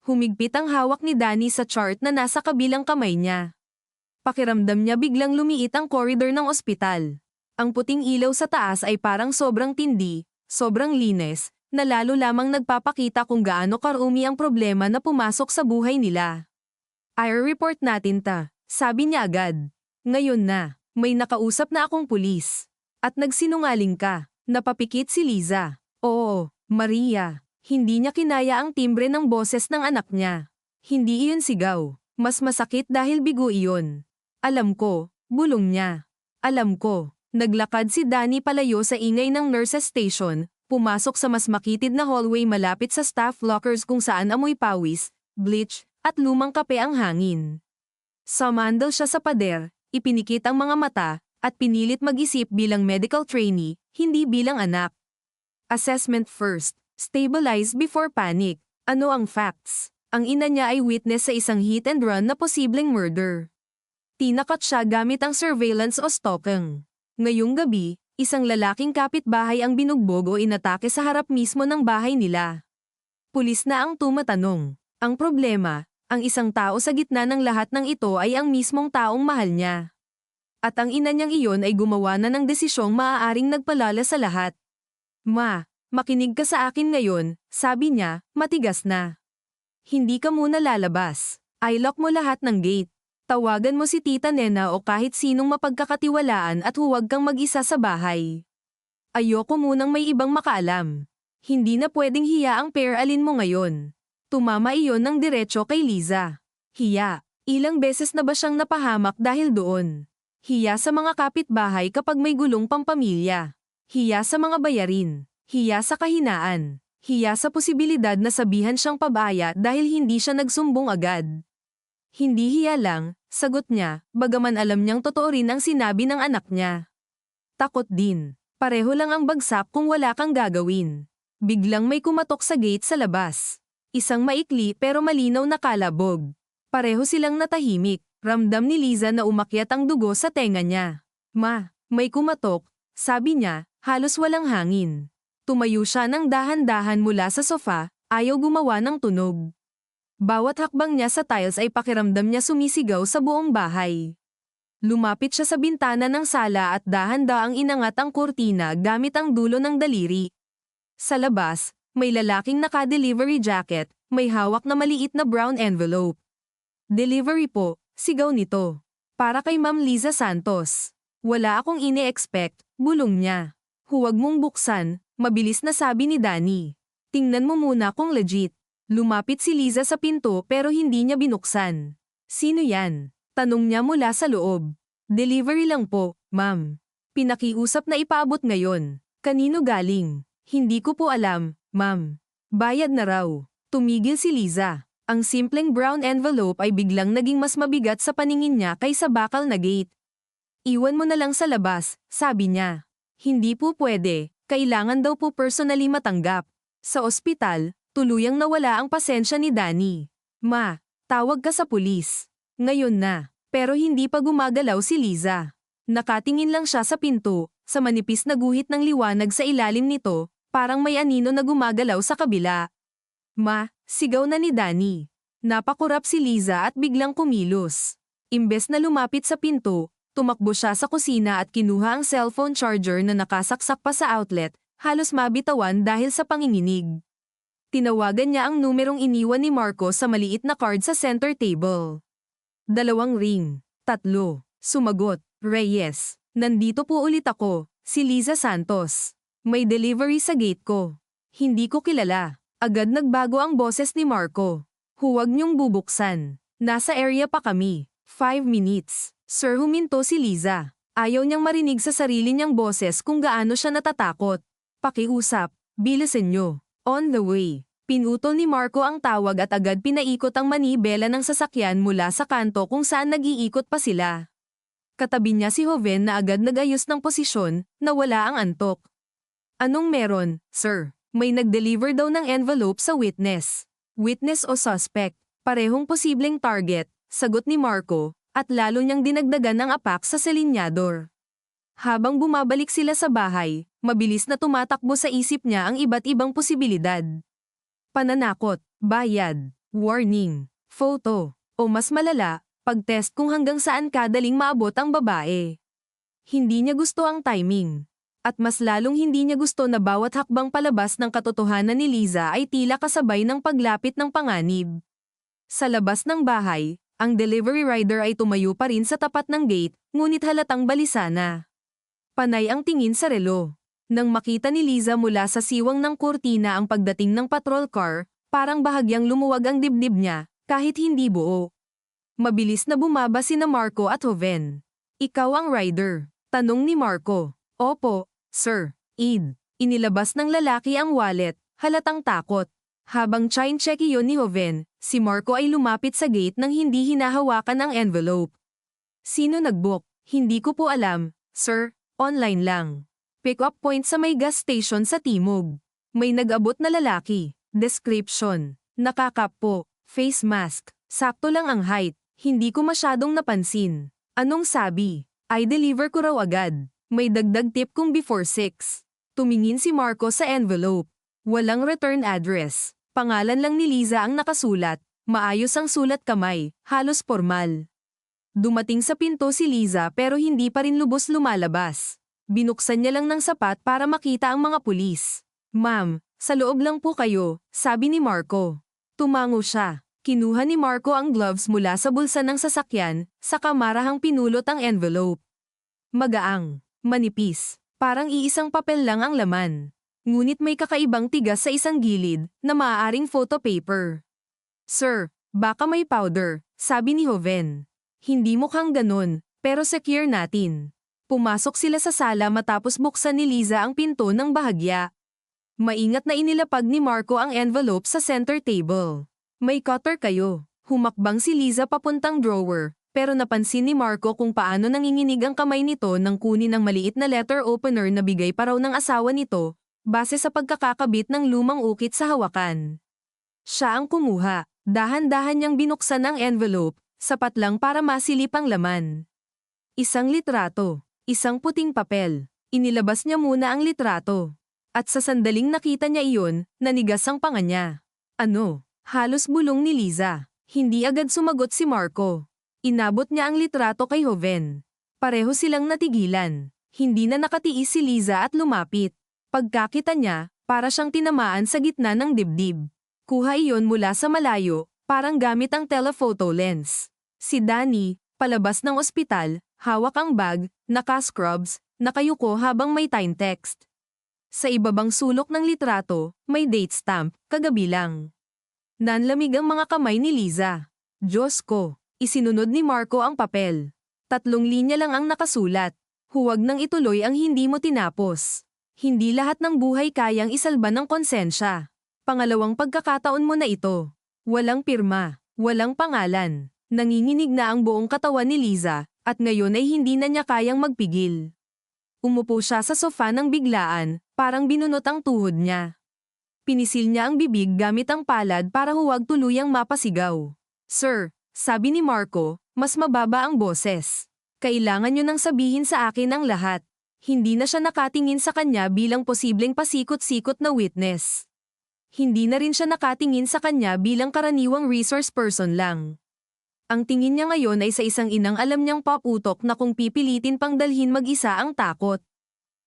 Humigpit ang hawak ni Danny sa chart na nasa kabilang kamay niya. Pakiramdam niya biglang lumiit ang koridor ng ospital. Ang puting ilaw sa taas ay parang sobrang tindi, sobrang linis, na lalo lamang nagpapakita kung gaano karumi ang problema na pumasok sa buhay nila. I-report natin ta, sabi niya agad. Ngayon na, may nakausap na akong pulis. At nagsinungaling ka, napapikit si Liza. Oo, Maria. Hindi niya kinaya ang timbre ng boses ng anak niya. Hindi iyon sigaw. Mas masakit dahil bigo iyon. Alam ko, bulong niya. Alam ko. Naglakad si Danny palayo sa ingay ng nurses station, pumasok sa mas makitid na hallway malapit sa staff lockers kung saan amoy pawis, bleach, at lumang kape ang hangin. Sumandal siya sa pader, ipinikit ang mga mata, at pinilit mag-isip bilang medical trainee, hindi bilang anak. Assessment first. Stabilize before panic. Ano ang facts? Ang ina niya ay witness sa isang hit and run na posibleng murder. Tinakat siya gamit ang surveillance o stalking. Ngayong gabi, isang lalaking kapitbahay ang binugbog o inatake sa harap mismo ng bahay nila. Pulis na ang tumatanong. Ang problema, ang isang tao sa gitna ng lahat ng ito ay ang mismong taong mahal niya. At ang ina niyang iyon ay gumawa na ng desisyong maaaring nagpalala sa lahat. Ma, makinig ka sa akin ngayon, sabi niya, matigas na. Hindi ka muna lalabas. I-lock mo lahat ng gate. Tawagan mo si Tita Nena o kahit sinong mapagkakatiwalaan at huwag kang mag-isa sa bahay. Ayoko munang may ibang makaalam. Hindi na pwedeng hiya ang pair alin mo ngayon. Tumama iyon ng diretso kay Liza. Hiya. Ilang beses na ba siyang napahamak dahil doon? Hiya sa mga kapitbahay kapag may gulong pampamilya. Hiya sa mga bayarin. Hiya sa kahinaan. Hiya sa posibilidad na sabihan siyang pabaya dahil hindi siya nagsumbong agad. Hindi hiya lang, sagot niya, bagaman alam niyang totoo rin ang sinabi ng anak niya. Takot din. Pareho lang ang bagsak kung wala kang gagawin. Biglang may kumatok sa gate sa labas. Isang maikli pero malinaw na kalabog. Pareho silang natahimik. Ramdam ni Liza na umakyat ang dugo sa tenga niya. Ma, may kumatok, sabi niya, halos walang hangin. Tumayo siya ng dahan-dahan mula sa sofa, ayaw gumawa ng tunog. Bawat hakbang niya sa tiles ay pakiramdam niya sumisigaw sa buong bahay. Lumapit siya sa bintana ng sala at dahan-daang inangat ang kurtina gamit ang dulo ng daliri. Sa labas, may lalaking naka-delivery jacket, may hawak na maliit na brown envelope. Delivery po, sigaw nito. Para kay Ma'am Liza Santos. Wala akong ine-expect, bulong niya. Huwag mong buksan, mabilis na sabi ni Danny. Tingnan mo muna kung legit. Lumapit si Liza sa pinto pero hindi niya binuksan. Sino yan? Tanong niya mula sa loob. Delivery lang po, ma'am. Pinakiusap na ipaabot ngayon. Kanino galing? Hindi ko po alam, ma'am. Bayad na raw. Tumigil si Liza. Ang simpleng brown envelope ay biglang naging mas mabigat sa paningin niya kaysa bakal na gate. Iwan mo na lang sa labas, sabi niya. Hindi po pwede, kailangan daw po personally matanggap. Sa ospital, tuluyang nawala ang pasensya ni Danny. Ma, tawag ka sa pulis. Ngayon na, pero hindi pa gumagalaw si Liza. Nakatingin lang siya sa pinto, sa manipis na guhit ng liwanag sa ilalim nito, parang may anino na gumagalaw sa kabila. Ma, sigaw na ni Danny. Napakurap si Liza at biglang kumilos. Imbes na lumapit sa pinto, tumakbo siya sa kusina at kinuha ang cellphone charger na nakasaksak pa sa outlet, halos mabitawan dahil sa panginginig. Tinawagan niya ang numerong iniwan ni Marco sa maliit na card sa center table. 2 ring. 3. Sumagot. Reyes. Nandito po ulit ako, si Liza Santos. May delivery sa gate ko. Hindi ko kilala. Agad nagbago ang boses ni Marco. Huwag niyong bubuksan. Nasa area pa kami. 5 minutes. Sir, huminto si Liza. Ayaw niyang marinig sa sarili niyang boses kung gaano siya natatakot. Pakiusap. Bilisin niyo. On the way. Pinutol ni Marco ang tawag at agad pinaikot ang manibela ng sasakyan mula sa kanto kung saan nag-iikot pa sila. Katabi niya si Joven na agad nag-ayos ng posisyon, na wala ang antok. Anong meron, sir? May nag-deliver daw ng envelope sa witness. Witness o suspect, parehong posibleng target, sagot ni Marco, at lalo niyang dinagdagan ng apak sa selinyador. Habang bumabalik sila sa bahay, mabilis na tumatakbo sa isip niya ang iba't ibang posibilidad. Pananakot, bayad, Warning. Photo. O mas malala, pag-test kung hanggang saan kadaling maabot ang babae. Hindi niya gusto ang timing. At mas lalong hindi niya gusto na bawat hakbang palabas ng katotohanan ni Liza ay tila kasabay ng paglapit ng panganib. Sa labas ng bahay, ang delivery rider ay tumayo pa rin sa tapat ng gate, ngunit halatang balisa na. Panay ang tingin sa relo. Nang makita ni Liza mula sa siwang ng kurtina ang pagdating ng patrol car, parang bahagyang lumuwag ang dibdib niya, kahit hindi buo. Mabilis na bumaba sina Marco at Joven. Ikaw ang rider? Tanong ni Marco. Opo, sir. Id. Inilabas ng lalaki ang wallet, halatang takot. Habang chine-check iyon ni Joven, si Marco ay lumapit sa gate nang hindi hinahawakan ang envelope. Sino nag-book? Hindi ko po alam, sir. Online lang. Pick-up point sa may gas station sa Timog. May nag-abot na lalaki. Description. Nakakap po. Face mask. Sakto lang ang height. Hindi ko masyadong napansin. Anong sabi? I deliver ko raw agad. May dagdag tip kung before 6. Tumingin si Marco sa envelope. Walang return address. Pangalan lang ni Liza ang nakasulat. Maayos ang sulat kamay. Halos formal. Dumating sa pinto si Liza pero hindi pa rin lubos lumalabas. Binuksan niya lang ng sapat para makita ang mga pulis. Ma'am, sa loob lang po kayo, sabi ni Marco. Tumango siya. Kinuha ni Marco ang gloves mula sa bulsa ng sasakyan, saka marahang pinulot ang envelope. Magaang, manipis, parang iisang papel lang ang laman. Ngunit may kakaibang tigas sa isang gilid na maaaring photo paper. Sir, baka may powder, sabi ni Joven. Hindi mukhang ganun, pero secure natin. Pumasok sila sa sala matapos buksan ni Liza ang pinto ng bahagya. Maingat na inilapag ni Marco ang envelope sa center table. May cutter kayo. Humakbang si Liza papuntang drawer, pero napansin ni Marco kung paano nanginginig ang kamay nito nang kunin ang maliit na letter opener na bigay pa raw ng asawa nito, base sa pagkakakabit ng lumang ukit sa hawakan. Siya ang kumuha. Dahan-dahan niyang binuksan ang envelope, sapat lang para masilip ang laman. Isang litrato. Isang puting papel. Inilabas niya muna ang litrato. At sa sandaling nakita niya iyon, nanigas ang panga niya. Ano? Halos bulong ni Liza. Hindi agad sumagot si Marco. Inabot niya ang litrato kay Joven. Pareho silang natigilan. Hindi na nakatiis si Liza at lumapit. Pagkakita niya, para siyang tinamaan sa gitna ng dibdib. Kuha iyon mula sa malayo, parang gamit ang telephoto lens. Si Danny, palabas ng ospital, hawak ang bag, naka-scrubs, nakayuko habang may time text. Sa ibabang sulok ng litrato, may date stamp, kagabi lang. Nanlamig ang mga kamay ni Liza. Diyos ko, isinunod ni Marco ang papel. 3 linya lang ang nakasulat. Huwag nang ituloy ang hindi mo tinapos. Hindi lahat ng buhay kayang isalba ng konsensya. Pangalawang pagkakataon mo na ito. Walang pirma, walang pangalan. Nanginginig na ang buong katawan ni Liza, at ngayon ay hindi na niya kayang magpigil. Umupo siya sa sofa ng biglaan, parang binunot ang tuhod niya. Pinisil niya ang bibig gamit ang palad para huwag tuluyang mapasigaw. Sir, sabi ni Marco, mas mababa ang boses. Kailangan niyo nang sabihin sa akin ang lahat. Hindi na siya nakatingin sa kanya bilang posibleng pasikot-sikot na witness. Hindi na rin siya nakatingin sa kanya bilang karaniwang resource person lang. Ang tingin niya ngayon ay sa isang inang alam niyang paputok na kung pipilitin pang dalhin mag-isa ang takot.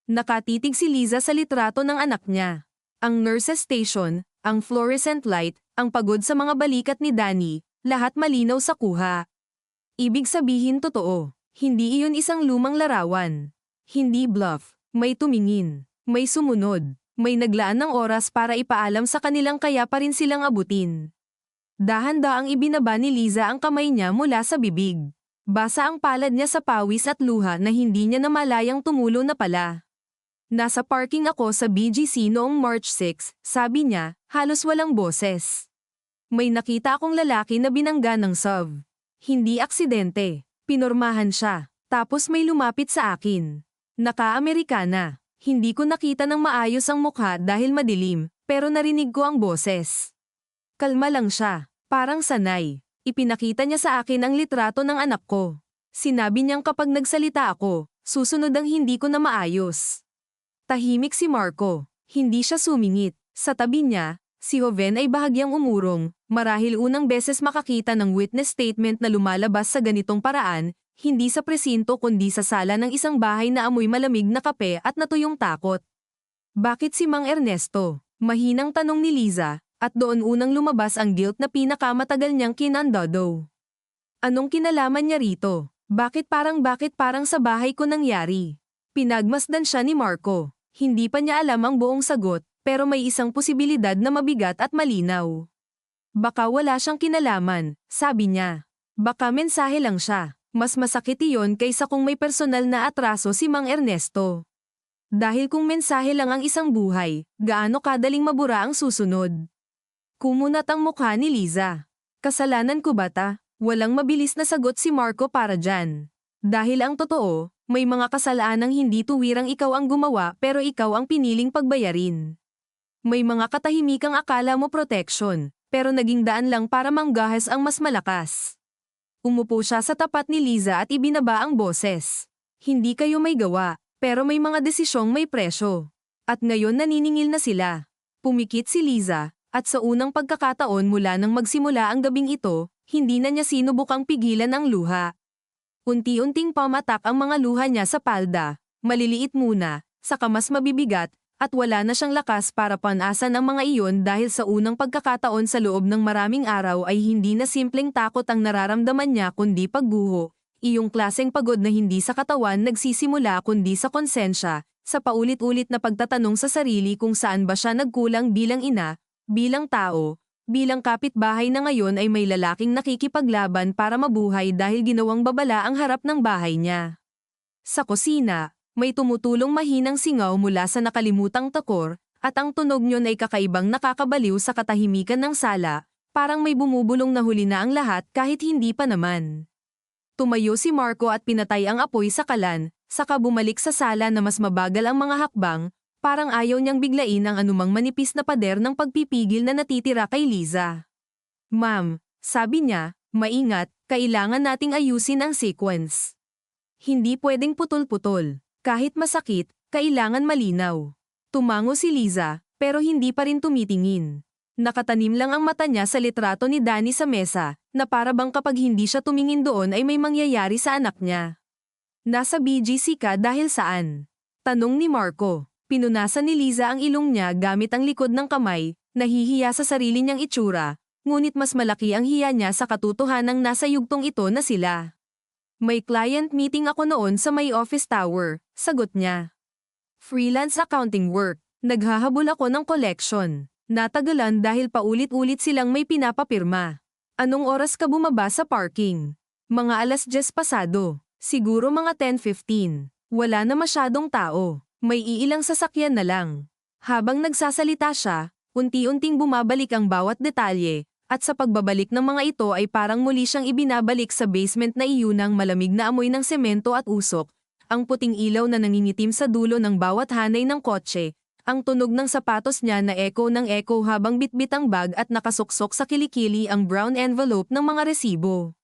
Nakatitig si Liza sa litrato ng anak niya. Ang nurse's station, ang fluorescent light, ang pagod sa mga balikat ni Danny, lahat malinaw sa kuha. Ibig sabihin totoo. Hindi iyon isang lumang larawan. Hindi bluff. May tumingin. May sumunod. May naglaan ng oras para ipaalam sa kanilang kaya pa rin silang abutin. Dahan-daang ibinaba ni Liza ang kamay niya mula sa bibig. Basa ang palad niya sa pawis at luha na hindi niya namalayang tumulo na pala. Nasa parking ako sa BGC noong March 6, sabi niya, halos walang boses. May nakita akong lalaki na binangga ng SUV. Hindi aksidente. Pinormahan siya. Tapos may lumapit sa akin. Naka-Amerikana. Hindi ko nakita ng maayos ang mukha dahil madilim, pero narinig ko ang boses. Kalma lang siya. Parang sanay. Ipinakita niya sa akin ang litrato ng anak ko. Sinabi niyang kapag nagsalita ako, susunod ang hindi ko na maayos. Tahimik si Marco. Hindi siya sumingit. Sa tabi niya, si Joven ay bahagyang umurong, Marahil unang beses makakita ng witness statement na lumalabas sa ganitong paraan, hindi sa presinto kundi sa sala ng isang bahay na amoy malamig na kape at natuyong takot. Bakit si Mang Ernesto? Mahinang tanong ni Liza, at doon unang lumabas ang guilt na pinakamatagal niyang kinandado. Anong kinalaman niya rito? Bakit parang sa bahay ko nangyari? Pinagmasdan siya ni Marco. Hindi pa niya alam ang buong sagot, pero may isang posibilidad na mabigat at malinaw. Baka wala siyang kinalaman, sabi niya. Baka mensahe lang siya. Mas masakit iyon kaysa kung may personal na atraso si Mang Ernesto. Dahil kung mensahe lang ang isang buhay, gaano kadaling mabura ang susunod? Kumunat ang mukha ni Liza. Kasalanan ko ba ta? Walang mabilis na sagot si Marco para dyan. Dahil ang totoo, may mga kasalanang hindi tuwirang ikaw ang gumawa pero ikaw ang piniling pagbayarin. May mga katahimikang akala mo protection, pero naging daan lang para manggahas ang mas malakas. Umupo siya sa tapat ni Liza at ibinaba ang boses. Hindi kayo may gawa, pero may mga desisyong may presyo. At ngayon naniningil na sila. Pumikit si Liza, at sa unang pagkakataon mula nang magsimula ang gabing ito, hindi na niya sinubukang pigilan ang luha. Unti-unting pamatak ang mga luha niya sa palda, maliliit muna, saka mas mabibigat, at wala na siyang lakas para panasan ang mga iyon dahil sa unang pagkakataon sa loob ng maraming araw ay hindi na simpleng takot ang nararamdaman niya kundi pagguho, iyong klaseng pagod na hindi sa katawan nagsisimula kundi sa konsensya, sa paulit-ulit na pagtatanong sa sarili kung saan ba siya nagkulang bilang ina, bilang tao, bilang kapitbahay na ngayon ay may lalaking nakikipaglaban para mabuhay dahil ginawang babala ang harap ng bahay niya. Sa kusina, may tumutulong mahinang singaw mula sa nakalimutang takor, at ang tunog niyon ay kakaibang nakakabaliw sa katahimikan ng sala, parang may bumubulong na huli na ang lahat kahit hindi pa naman. Tumayo si Marco at pinatay ang apoy sa kalan, saka bumalik sa sala na mas mabagal ang mga hakbang, parang ayaw niyang biglain ang anumang manipis na pader ng pagpipigil na natitira kay Liza. Ma'am, sabi niya, maingat, kailangan nating ayusin ang sequence. Hindi pwedeng putol-putol. Kahit masakit, kailangan malinaw. Tumango si Liza, pero hindi pa rin tumitingin. Nakatanim lang ang mata niya sa litrato ni Danny sa mesa, na para bang kapag hindi siya tumingin doon ay may mangyayari sa anak niya. Nasa BGC ka dahil saan? Tanong ni Marco. Pinunasan ni Liza ang ilong niya gamit ang likod ng kamay, nahihiya sa sarili niyang itsura, ngunit mas malaki ang hiya niya sa katotohanang nasa yugtong ito na sila. May client meeting ako noon sa may office tower, sagot niya. Freelance accounting work, naghahabol ako ng collection. Natagalan dahil paulit-ulit silang may pinapapirma. Anong oras ka bumaba sa parking? Mga 10:00 pasado, siguro mga 10:15. Wala na masyadong tao, may iilang sasakyan na lang. Habang nagsasalita siya, unti-unting bumabalik ang bawat detalye. At sa pagbabalik ng mga ito ay parang muli siyang ibinabalik sa basement na iyunang malamig na amoy ng semento at usok, ang puting ilaw na nangingitim sa dulo ng bawat hanay ng kotse, ang tunog ng sapatos niya na echo ng echo habang bitbit ang bag at nakasuksok sa kilikili ang brown envelope ng mga resibo.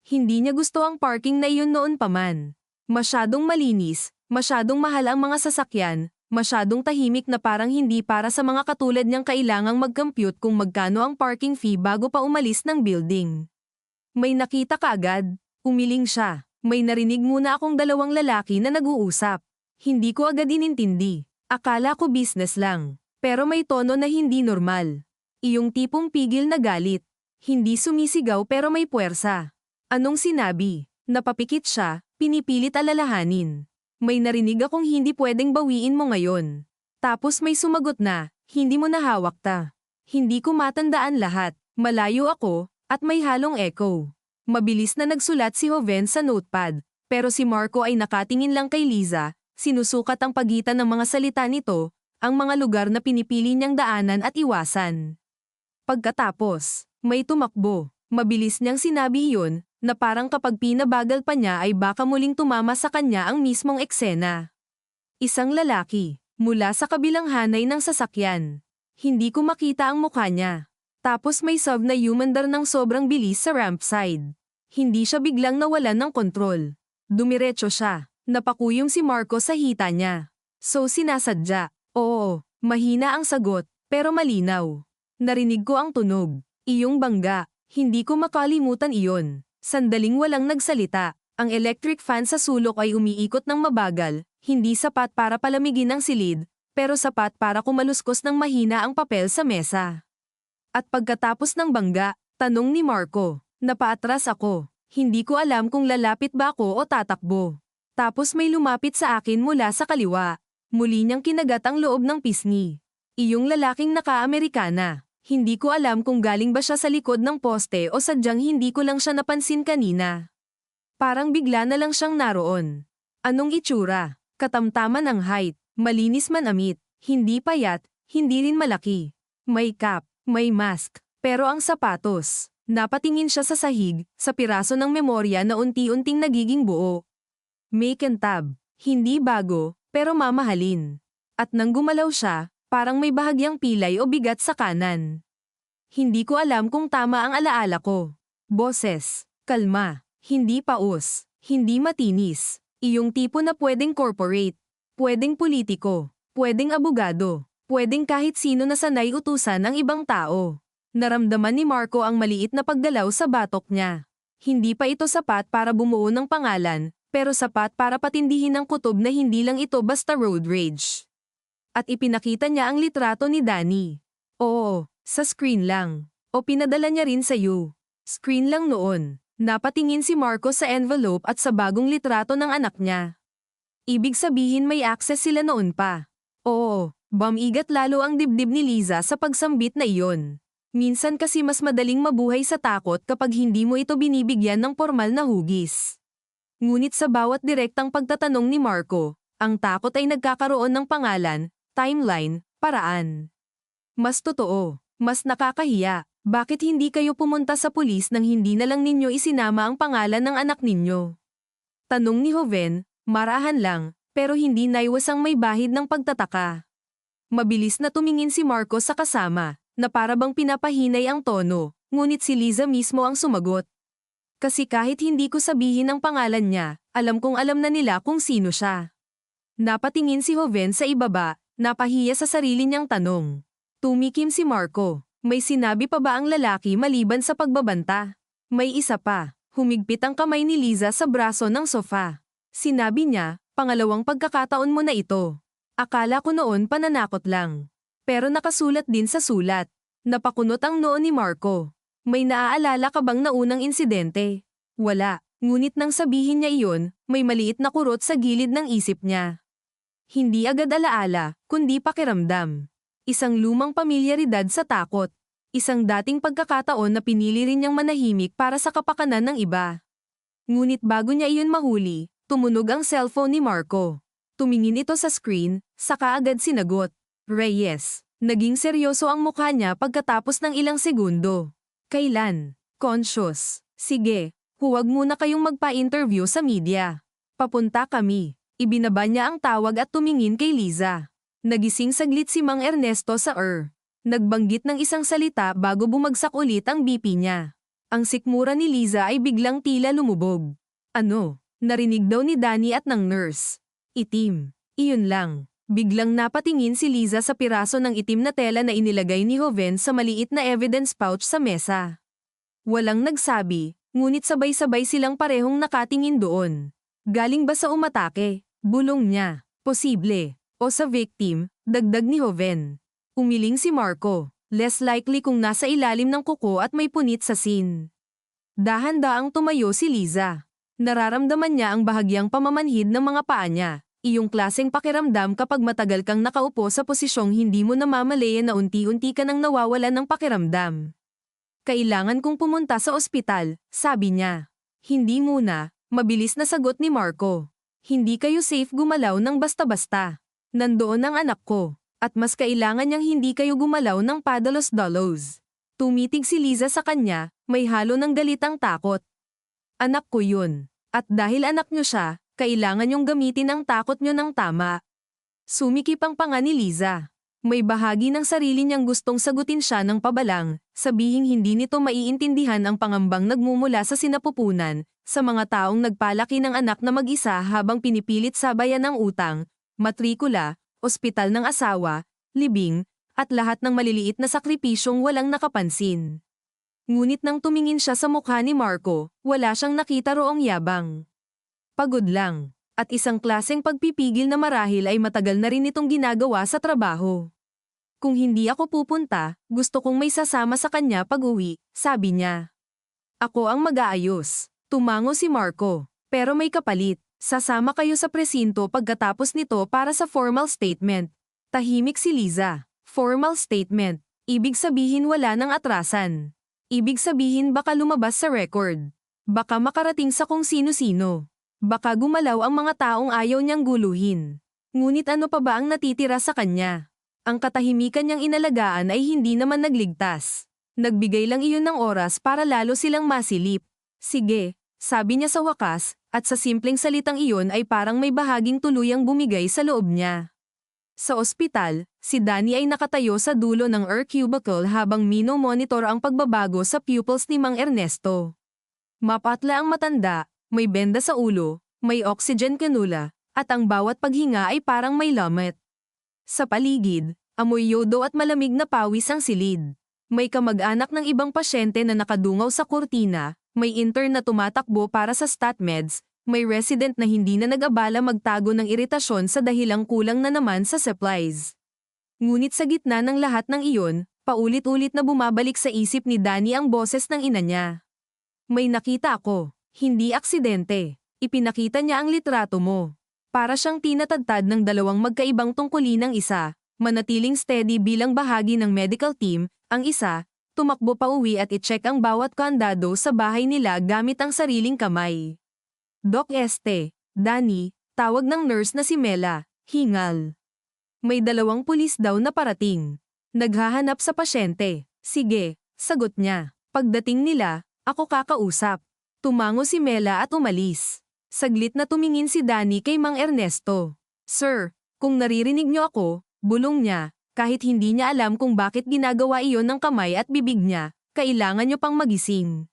Hindi niya gusto ang parking na iyon noon pa man. Masyadong malinis, masyadong mahal ang mga sasakyan, masyadong tahimik na parang hindi para sa mga katulad niyang kailangang mag-compute kung magkano ang parking fee bago pa umalis ng building. May nakita ka agad? Umiling siya. May narinig muna akong dalawang lalaki na nag-uusap. Hindi ko agad inintindi. Akala ko business lang. Pero may tono na hindi normal. Iyong tipong pigil na galit. Hindi sumisigaw pero may puwersa. Anong sinabi? Napapikit siya, pinipilit alalahanin. May narinig akong hindi pwedeng bawiin mo ngayon. Tapos may sumagot na, hindi mo nahawak ta. Hindi ko matandaan lahat, malayo ako, at may halong echo. Mabilis na nagsulat si Joven sa notepad, pero si Marco ay nakatingin lang kay Liza, sinusukat ang pagitan ng mga salita nito, ang mga lugar na pinipili niyang daanan at iwasan. Pagkatapos, may tumakbo. Mabilis niyang sinabi iyon, na parang kapag pinabagal pa niya ay baka muling tumama sa kanya ang mismong eksena. Isang lalaki, mula sa kabilang hanay ng sasakyan. Hindi ko makita ang mukha niya. Tapos may sub na humandar ng sobrang bilis sa ramp side. Hindi siya biglang nawalan ng kontrol. Dumiretso siya. Napakuyong si Marco sa hita niya. So sinasadya. Oo, mahina ang sagot, pero malinaw. Narinig ko ang tunog. Iyong bangga, hindi ko makalimutan iyon. Sandaling walang nagsalita. Ang electric fan sa sulok ay umiikot ng mabagal, hindi sapat para palamigin ang silid, pero sapat para kumaluskos ng mahina ang papel sa mesa. At pagkatapos ng bangga, tanong ni Marco, napaatras ako. Hindi ko alam kung lalapit ba ako o tatakbo. Tapos may lumapit sa akin mula sa kaliwa. Muli niyang kinagat ang loob ng pisngi. Iyong lalaking naka-Amerikana. Hindi ko alam kung galing ba siya sa likod ng poste o sadyang hindi ko lang siya napansin kanina. Parang bigla na lang siyang naroon. Anong itsura? Katamtaman ang height, malinis manamit, hindi payat, hindi rin malaki. May cap, may mask, pero ang sapatos. Napatingin siya sa sahig, sa piraso ng memorya na unti-unting nagiging buo. Make and tab, hindi bago, pero mamahalin. At nang gumalaw siya, parang may bahagyang pilay o bigat sa kanan. Hindi ko alam kung tama ang alaala ko. Boses, kalma. Hindi paus, hindi matinis. Iyong tipo na pwedeng corporate, pwedeng politiko, pwedeng abogado, pwedeng kahit sino na sanay utusan ng ibang tao. Naramdaman ni Marco ang maliit na paggalaw sa batok niya. Hindi pa ito sapat para bumuo ng pangalan, pero sapat para patindihin ang kutob na hindi lang ito basta road rage. At ipinakita niya ang litrato ni Danny. Oo, sa screen lang. O pinadala niya rin sa iyo. Screen lang noon. Napatingin si Marco sa envelope at sa bagong litrato ng anak niya. Ibig sabihin may access sila noon pa. Oo, bumigat lalo ang dibdib ni Liza sa pagsambit na iyon. Minsan kasi mas madaling mabuhay sa takot kapag hindi mo ito binibigyan ng formal na hugis. Ngunit sa bawat direktang pagtatanong ni Marco, ang takot ay nagkakaroon ng pangalan, timeline, paraan. Mas totoo, mas nakakahiya. Bakit hindi kayo pumunta sa pulis nang hindi na lang ninyo isinama ang pangalan ng anak ninyo? Tanong ni Joven, marahan lang, pero hindi naiwasang may bahid ng pagtataka. Mabilis na tumingin si Marco sa kasama, na para bang pinapahinay ang tono, ngunit si Liza mismo ang sumagot. Kasi kahit hindi ko sabihin ang pangalan niya, alam kong alam na nila kung sino siya. Napatingin si Joven sa ibaba, napahiya sa sarili niyang tanong. Tumikim si Marco. May sinabi pa ba ang lalaki maliban sa pagbabanta? May isa pa. Humigpit ang kamay ni Liza sa braso ng sofa. Sinabi niya, pangalawang pagkakataon mo na ito. Akala ko noon pananakot lang. Pero nakasulat din sa sulat. Napakunot ang noo ni Marco. May naaalala ka bang naunang insidente? Wala. Ngunit nang sabihin niya iyon, may maliit na kurot sa gilid ng isip niya. Hindi agad alaala, kundi pakiramdam. Isang lumang pamilyaridad sa takot. Isang dating pagkakataon na pinili rin niyang manahimik para sa kapakanan ng iba. Ngunit bago niya iyon mahuli, tumunog ang cellphone ni Marco. Tumingin ito sa screen, saka agad sinagot. Reyes. Naging seryoso ang mukha niya pagkatapos ng ilang segundo. Kailan? Conscious. Sige, huwag muna kayong magpa-interview sa media. Papunta kami. Ibinaba niya ang tawag at tumingin kay Liza. Nagising saglit si Mang Ernesto sa Nagbanggit ng isang salita bago bumagsak ulit ang BP niya. Ang sikmura ni Liza ay biglang tila lumubog. Ano? Narinig daw ni Danny at ng nurse. Itim. Iyon lang. Biglang napatingin si Liza sa piraso ng itim na tela na inilagay ni Joven sa maliit na evidence pouch sa mesa. Walang nagsabi, ngunit sabay-sabay silang parehong nakatingin doon. Galing ba sa umatake? Bulong niya. Posible. O sa victim, dagdag ni Joven. Umiling si Marco. Less likely kung nasa ilalim ng kuko at may punit sa scene. Dahan-daang tumayo si Liza. Nararamdaman niya ang bahagyang pamamanhid ng mga paa niya. Iyong klaseng pakiramdam kapag matagal kang nakaupo sa posisyong hindi mo namamalayan na unti-unti ka nang nawawalan ng pakiramdam. Kailangan kong pumunta sa ospital, sabi niya. Hindi muna, mabilis na sagot ni Marco. Hindi kayo safe gumalaw ng basta-basta. Nandoon ang anak ko, at mas kailangan niyang hindi kayo gumalaw ng padalos-dalos. Tumitig si Liza sa kanya, may halo ng galitang takot. Anak ko yun, at dahil anak niyo siya, kailangan niyong gamitin ang takot niyo ng tama. Sumikip ang panga ni Liza. May bahagi ng sarili niyang gustong sagutin siya ng pabalang, sabihing hindi nito maiintindihan ang pangambang nagmumula sa sinapupunan, sa mga taong nagpalaki ng anak na mag-isa habang pinipilit sabayan ng utang, matrikula, ospital ng asawa, libing, at lahat ng maliliit na sakripisyong walang nakapansin. Ngunit nang tumingin siya sa mukha ni Marco, wala siyang nakita roong yabang. Pagod lang. At isang klaseng pagpipigil na marahil ay matagal na rin itong ginagawa sa trabaho. Kung hindi ako pupunta, gusto kong may sasama sa kanya pag-uwi, sabi niya. Ako ang mag-aayos. Tumango si Marco. Pero may kapalit. Sasama kayo sa presinto pagkatapos nito para sa formal statement. Tahimik si Liza. Formal statement. Ibig sabihin wala nang atrasan. Ibig sabihin baka lumabas sa record. Baka makarating sa kung sino-sino. Baka gumalaw ang mga taong ayaw niyang guluhin. Ngunit ano pa ba ang natitira sa kanya? Ang katahimikan niyang inalagaan ay hindi naman nagligtas. Nagbigay lang iyon ng oras para lalo silang masilip. Sige, sabi niya sa wakas, at sa simpleng salitang iyon ay parang may bahaging tuluyang bumigay sa loob niya. Sa ospital, si Danny ay nakatayo sa dulo ng cubicle habang mino-monitor ang pagbabago sa pupils ni Mang Ernesto. Mapatla ang matanda, may benda sa ulo, may oxygen cannula, at ang bawat paghinga ay parang may lamet. Sa paligid, amoy yodo at malamig na pawis ang silid. May kamag-anak ng ibang pasyente na nakadungaw sa kurtina, may intern na tumatakbo para sa StatMeds, may resident na hindi na nag-abala magtago ng iritasyon sa dahilang kulang na naman sa supplies. Ngunit sa gitna ng lahat ng iyon, paulit-ulit na bumabalik sa isip ni Danny ang boses ng ina niya. May nakita ako. Hindi aksidente. Ipinakita niya ang litrato mo. Para siyang tinatadtad ng dalawang magkaibang tungkulin ng isa, manatiling steady bilang bahagi ng medical team, ang isa, tumakbo pa uwi at i-check ang bawat kandado sa bahay nila gamit ang sariling kamay. Doc Danny, tawag ng nurse na si Mela, hingal. May 2 pulis daw na parating. Naghahanap sa pasyente. Sige, sagot niya. Pagdating nila, ako kakausap. Tumango si Mela at umalis. Saglit na tumingin si Danny kay Mang Ernesto. Sir, kung naririnig niyo ako, bulong niya, kahit hindi niya alam kung bakit ginagawa iyon ng kamay at bibig niya, kailangan niyo pang magising.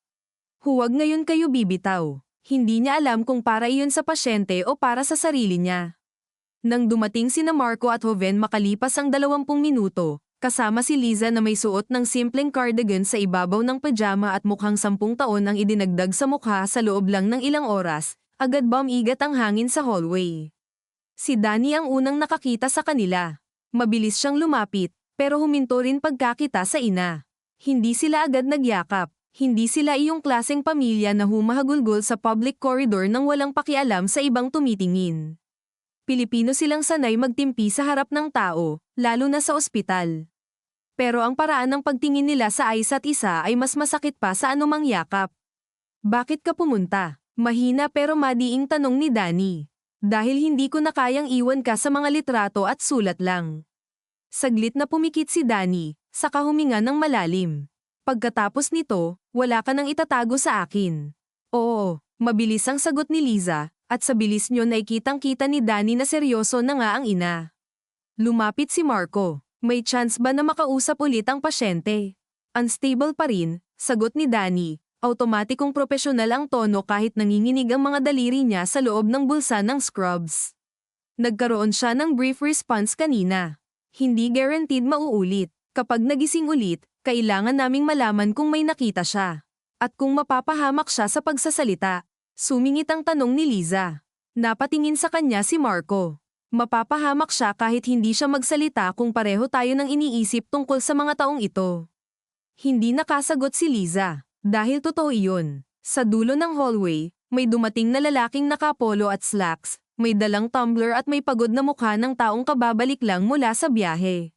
Huwag ngayon kayo bibitaw. Hindi niya alam kung para iyon sa pasyente o para sa sarili niya. Nang dumating sina Marco at Joven makalipas ang 20 minuto, kasama si Liza na may suot ng simpleng cardigan sa ibabaw ng pajama at mukhang 10 taon ang idinagdag sa mukha sa loob lang ng ilang oras, agad bumigat ang hangin sa hallway. Si Danny ang unang nakakita sa kanila. Mabilis siyang lumapit, pero huminto rin pagkakita sa ina. Hindi sila agad nagyakap. Hindi sila iyong klaseng pamilya na humahagulgol sa public corridor nang walang pakialam sa ibang tumitingin. Pilipino silang sanay magtimpi sa harap ng tao, lalo na sa ospital. Pero ang paraan ng pagtingin nila sa isa't isa ay mas masakit pa sa anumang yakap. Bakit ka pumunta? Mahina pero madiing tanong ni Danny. Dahil hindi ko na kayang iwan ka sa mga litrato at sulat lang. Saglit na pumikit si Danny, saka huminga ng malalim. Pagkatapos nito, wala ka nang itatago sa akin. Oo, mabilis ang sagot ni Liza. At sa bilis nyo ay kitang-kita ni Danny na seryoso na nga ang ina. Lumapit si Marco. May chance ba na makausap ulit ang pasyente? Unstable pa rin, sagot ni Danny. Automatikong profesional ang tono kahit nanginginig ang mga daliri niya sa loob ng bulsa ng scrubs. Nagkaroon siya ng brief response kanina. Hindi guaranteed mauulit. Kapag nagising ulit, kailangan naming malaman kung may nakita siya. At kung mapapahamak siya sa pagsasalita. Sumingit ang tanong ni Liza. Napatingin sa kanya si Marco. Mapapahamak siya kahit hindi siya magsalita kung pareho tayo nang iniisip tungkol sa mga taong ito. Hindi nakasagot si Liza. Dahil totoo iyon. Sa dulo ng hallway, may dumating na lalaking nakapolo at slacks, may dalang tumbler at may pagod na mukha ng taong kababalik lang mula sa biyahe.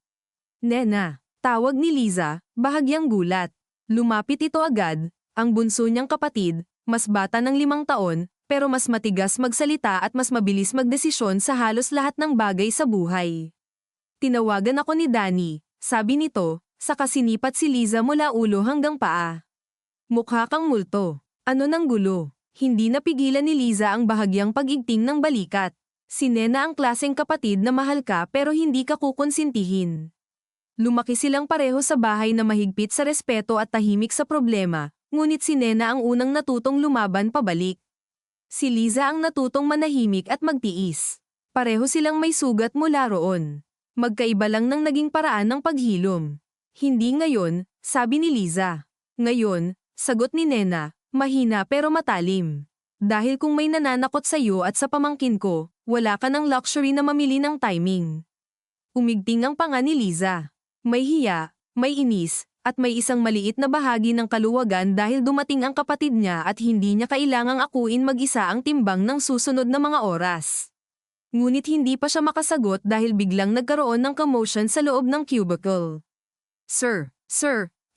Nena, tawag ni Liza, bahagyang gulat. Lumapit ito agad, ang bunso niyang kapatid, mas bata ng 5 taon, pero mas matigas magsalita at mas mabilis magdesisyon sa halos lahat ng bagay sa buhay. Tinawagan ako ni Danny, sabi nito, saka sinipat si Liza mula ulo hanggang paa. Mukha kang multo. Ano nang gulo? Hindi napigilan ni Liza ang bahagyang pag-igting ng balikat. Si Nena ang klaseng kapatid na mahal ka pero hindi ka kukonsintihin. Lumaki silang pareho sa bahay na mahigpit sa respeto at tahimik sa problema. Ngunit si Nena ang unang natutong lumaban pabalik. Si Liza ang natutong manahimik at magtiis. Pareho silang may sugat mula roon. Magkaiba lang ng naging paraan ng paghilom. Hindi ngayon, sabi ni Liza. Ngayon, sagot ni Nena, mahina pero matalim. Dahil kung may nananakot sa'yo at sa pamangkin ko, wala ka ng luxury na mamili ng timing. Umigting ang panga ni Liza. May hiya, may inis, at may isang maliit na bahagi ng kaluwagan dahil dumating ang kapatid niya at hindi niya kailangang akuin mag-isa ang timbang ng susunod na mga oras. Ngunit hindi pa siya makasagot dahil biglang nagkaroon ng commotion sa loob ng cubicle. Sir,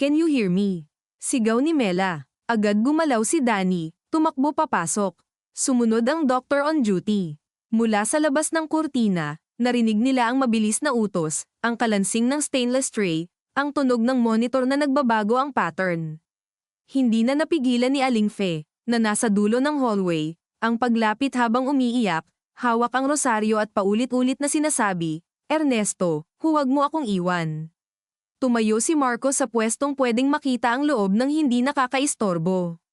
can you hear me? Sigaw ni Mela. Agad gumalaw si Danny, tumakbo papasok. Sumunod ang doctor on duty. Mula sa labas ng kurtina, narinig nila ang mabilis na utos, ang kalansing ng stainless tray, ang tunog ng monitor na nagbabago ang pattern. Hindi na napigilan ni Aling Fe, na nasa dulo ng hallway, ang paglapit habang umiiyak, hawak ang rosaryo at paulit-ulit na sinasabi, Ernesto, huwag mo akong iwan. Tumayo si Marco sa pwestong pwedeng makita ang loob ng hindi nakakaistorbo.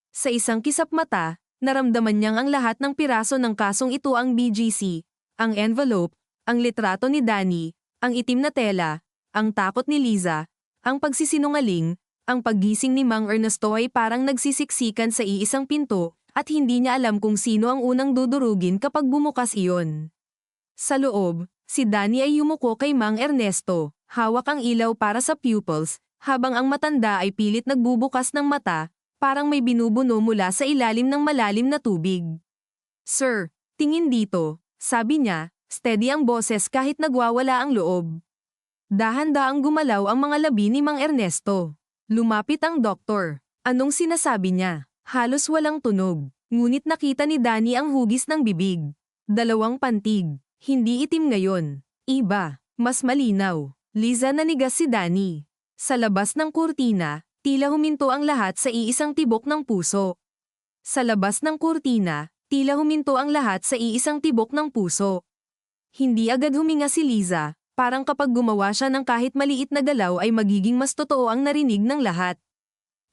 Sa isang kisap mata, naramdaman niyang ang lahat ng piraso ng kasong ito ang BGC, ang envelope, ang litrato ni Danny, ang itim na tela, ang takot ni Liza, ang pagsisinungaling, ang paggising ni Mang Ernesto ay parang nagsisiksikan sa iisang pinto, at hindi niya alam kung sino ang unang dudurugin kapag bumukas iyon. Sa loob, si Danny ay yumuko kay Mang Ernesto, hawak ang ilaw para sa pupils, habang ang matanda ay pilit nagbubukas ng mata, parang may binubuno mula sa ilalim ng malalim na tubig. Sir, tingin dito, sabi niya, steady ang boses kahit nagwawala ang loob. Dahan-daang gumalaw ang mga labi ni Mang Ernesto. Lumapit ang doktor. Anong sinasabi niya? Halos walang tunog, ngunit nakita ni Danny ang hugis ng bibig. 2 pantig, hindi itim ngayon. Iba, mas malinaw. Liza nanigas si Danny. Sa labas ng kurtina, tila huminto ang lahat sa iisang tibok ng puso. Sa labas ng kurtina, tila huminto ang lahat sa iisang tibok ng puso. Hindi agad huminga si Liza, parang kapag gumawa siya ng kahit maliit na galaw ay magiging mas totoo ang narinig ng lahat.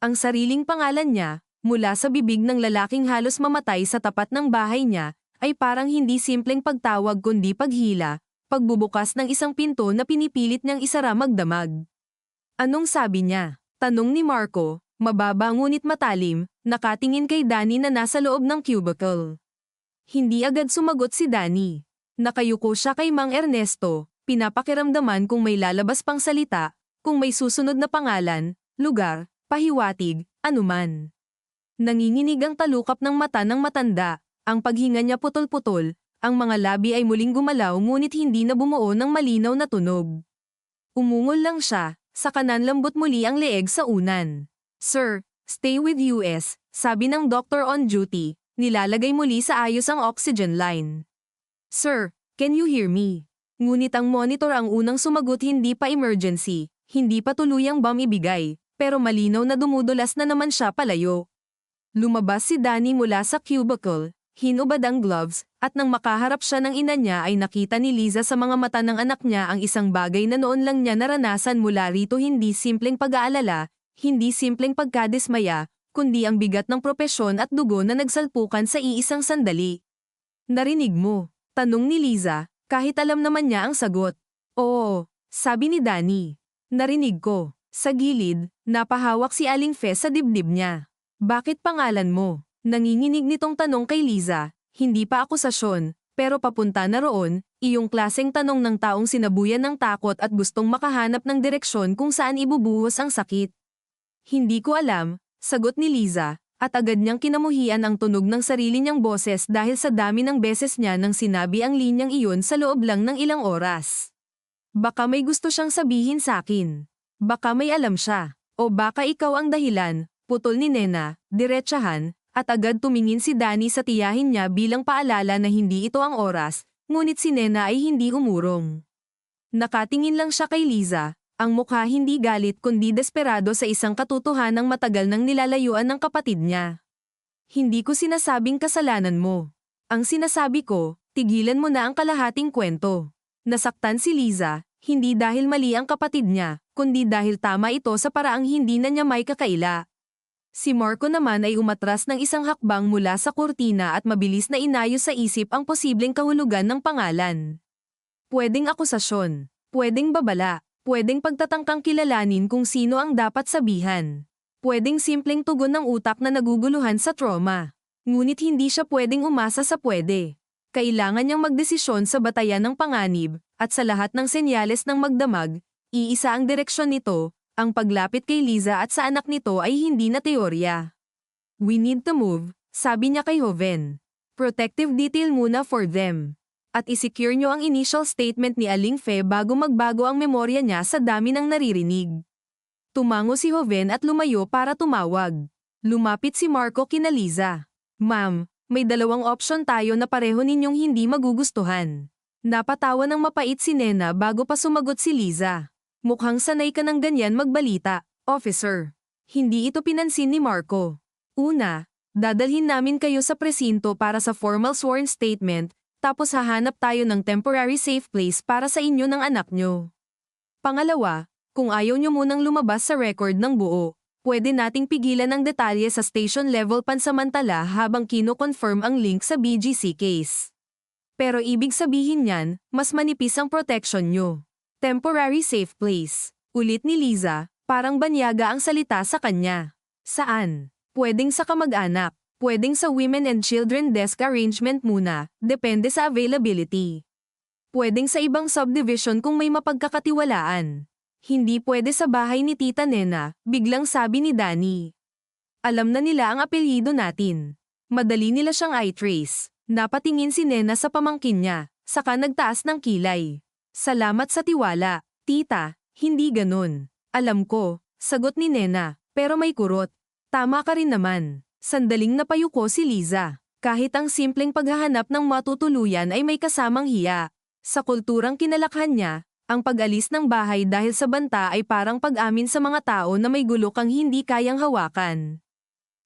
Ang sariling pangalan niya, mula sa bibig ng lalaking halos mamatay sa tapat ng bahay niya, ay parang hindi simpleng pagtawag kundi paghila, pagbubukas ng isang pinto na pinipilit niyang isara magdamag. Anong sabi niya? Tanong ni Marco, mababa ngunit matalim, nakatingin kay Danny na nasa loob ng cubicle. Hindi agad sumagot si Danny. Nakayuko siya kay Mang Ernesto, pinapakiramdaman kung may lalabas pang salita, kung may susunod na pangalan, lugar, pahiwatig, anuman. Nanginginig ang talukap ng mata ng matanda, ang paghinga niya putol-putol, ang mga labi ay muling gumalaw ngunit hindi na bumuo ng malinaw na tunog. Umungol lang siya, sa kanan lambot muli ang leeg sa unan. Sir, stay with US, sabi ng doctor on duty, nilalagay muli sa ayos ang oxygen line. Sir, can you hear me? Ngunit ang monitor ang unang sumagot hindi pa emergency, hindi pa tuluyang bomb ibigay, pero malinaw na dumudulas na naman siya palayo. Lumabas si Danny mula sa cubicle, hinubad ang gloves, at nang makaharap siya ng ina niya ay nakita ni Liza sa mga mata ng anak niya ang isang bagay na noon lang niya naranasan mula rito, hindi simpleng pag-aalala, hindi simpleng pagkadismaya, kundi ang bigat ng propesyon at dugo na nagsalpukan sa iisang sandali. Narinig mo? Tanong ni Liza, kahit alam naman niya ang sagot. Oo, sabi ni Danny. Narinig ko. Sa gilid, napahawak si Aling Fe sa dibdib niya. Bakit pangalan mo? Nanginginig nitong tanong kay Liza, hindi pa akusasyon, pero papunta na roon, iyong klaseng tanong ng taong sinabuyan ng takot at gustong makahanap ng direksyon kung saan ibubuhos ang sakit. Hindi ko alam, sagot ni Liza, at agad niyang kinamuhian ang tunog ng sarili niyang boses dahil sa dami ng beses niya nang sinabi ang linyang iyon sa loob lang ng ilang oras. Baka may gusto siyang sabihin sa akin. Baka may alam siya. O baka ikaw ang dahilan, putol ni Nena, diretsahan, at agad tumingin si Danny sa tiyahin niya bilang paalala na hindi ito ang oras, ngunit si Nena ay hindi umurong. Nakatingin lang siya kay Liza, ang mukha hindi galit kundi desperado sa isang katotohanang matagal nang nilalayuan ng kapatid niya. Hindi ko sinasabing kasalanan mo. Ang sinasabi ko, tigilan mo na ang kalahating kwento. Nasaktan si Liza, hindi dahil mali ang kapatid niya, kundi dahil tama ito sa paraang hindi na niya may kakaila. Si Marco naman ay umatras ng isang hakbang mula sa kurtina at mabilis na inayos sa isip ang posibleng kahulugan ng pangalan. Pwedeng akusasyon, pwedeng babala, pwedeng pagtatangkang kilalanin kung sino ang dapat sabihan. Pwedeng simpleng tugon ng utak na naguguluhan sa trauma. Ngunit hindi siya pwedeng umasa sa pwede. Kailangan niyang magdesisyon sa batayan ng panganib, at sa lahat ng senyales ng magdamag, iisa ang direksyon nito, ang paglapit kay Liza at sa anak nito ay hindi na teorya. We need to move, sabi niya kay Hoven. Protective detail muna for them. At isecure niyo ang initial statement ni Aling Fe bago magbago ang memorya niya sa dami ng naririnig. Tumango si Hoven at lumayo para tumawag. Lumapit si Marco kina Liza. Ma'am, may dalawang option tayo na pareho ninyong hindi magugustuhan. Napatawa ng mapait si Nena bago pa sumagot si Liza. Mukhang sanay ka ng ganyan magbalita, officer. Hindi ito pinansin ni Marco. Una, dadalhin namin kayo sa presinto para sa formal sworn statement, tapos hahanap tayo ng temporary safe place para sa inyo ng anak nyo. Pangalawa, kung ayaw nyo munang lumabas sa record ng buo, pwede nating pigilan ang detalye sa station level pansamantala habang kino-confirm ang link sa BGC case. Pero ibig sabihin niyan, mas manipis ang protection nyo. Temporary safe place. Ulit ni Liza, parang banyaga ang salita sa kanya. Saan? Pwedeng sa kamag-anak. Pwedeng sa Women and Children Desk Arrangement muna, depende sa availability. Pwedeng sa ibang subdivision kung may mapagkakatiwalaan. Hindi pwede sa bahay ni Tita Nena, biglang sabi ni Danny. Alam na nila ang apelyido natin. Madali nila siyang i-trace. Napatingin si Nena sa pamangkin niya, saka nagtaas ng kilay. Salamat sa tiwala, tita, hindi ganun. Alam ko, sagot ni Nena, pero may kurot. Tama ka rin naman. Sandaling napayuko si Liza. Kahit ang simpleng paghahanap ng matutuluyan ay may kasamang hiya. Sa kulturang kinalakhan niya, ang pag-alis ng bahay dahil sa banta ay parang pag-amin sa mga tao na may gulo kang hindi kayang hawakan.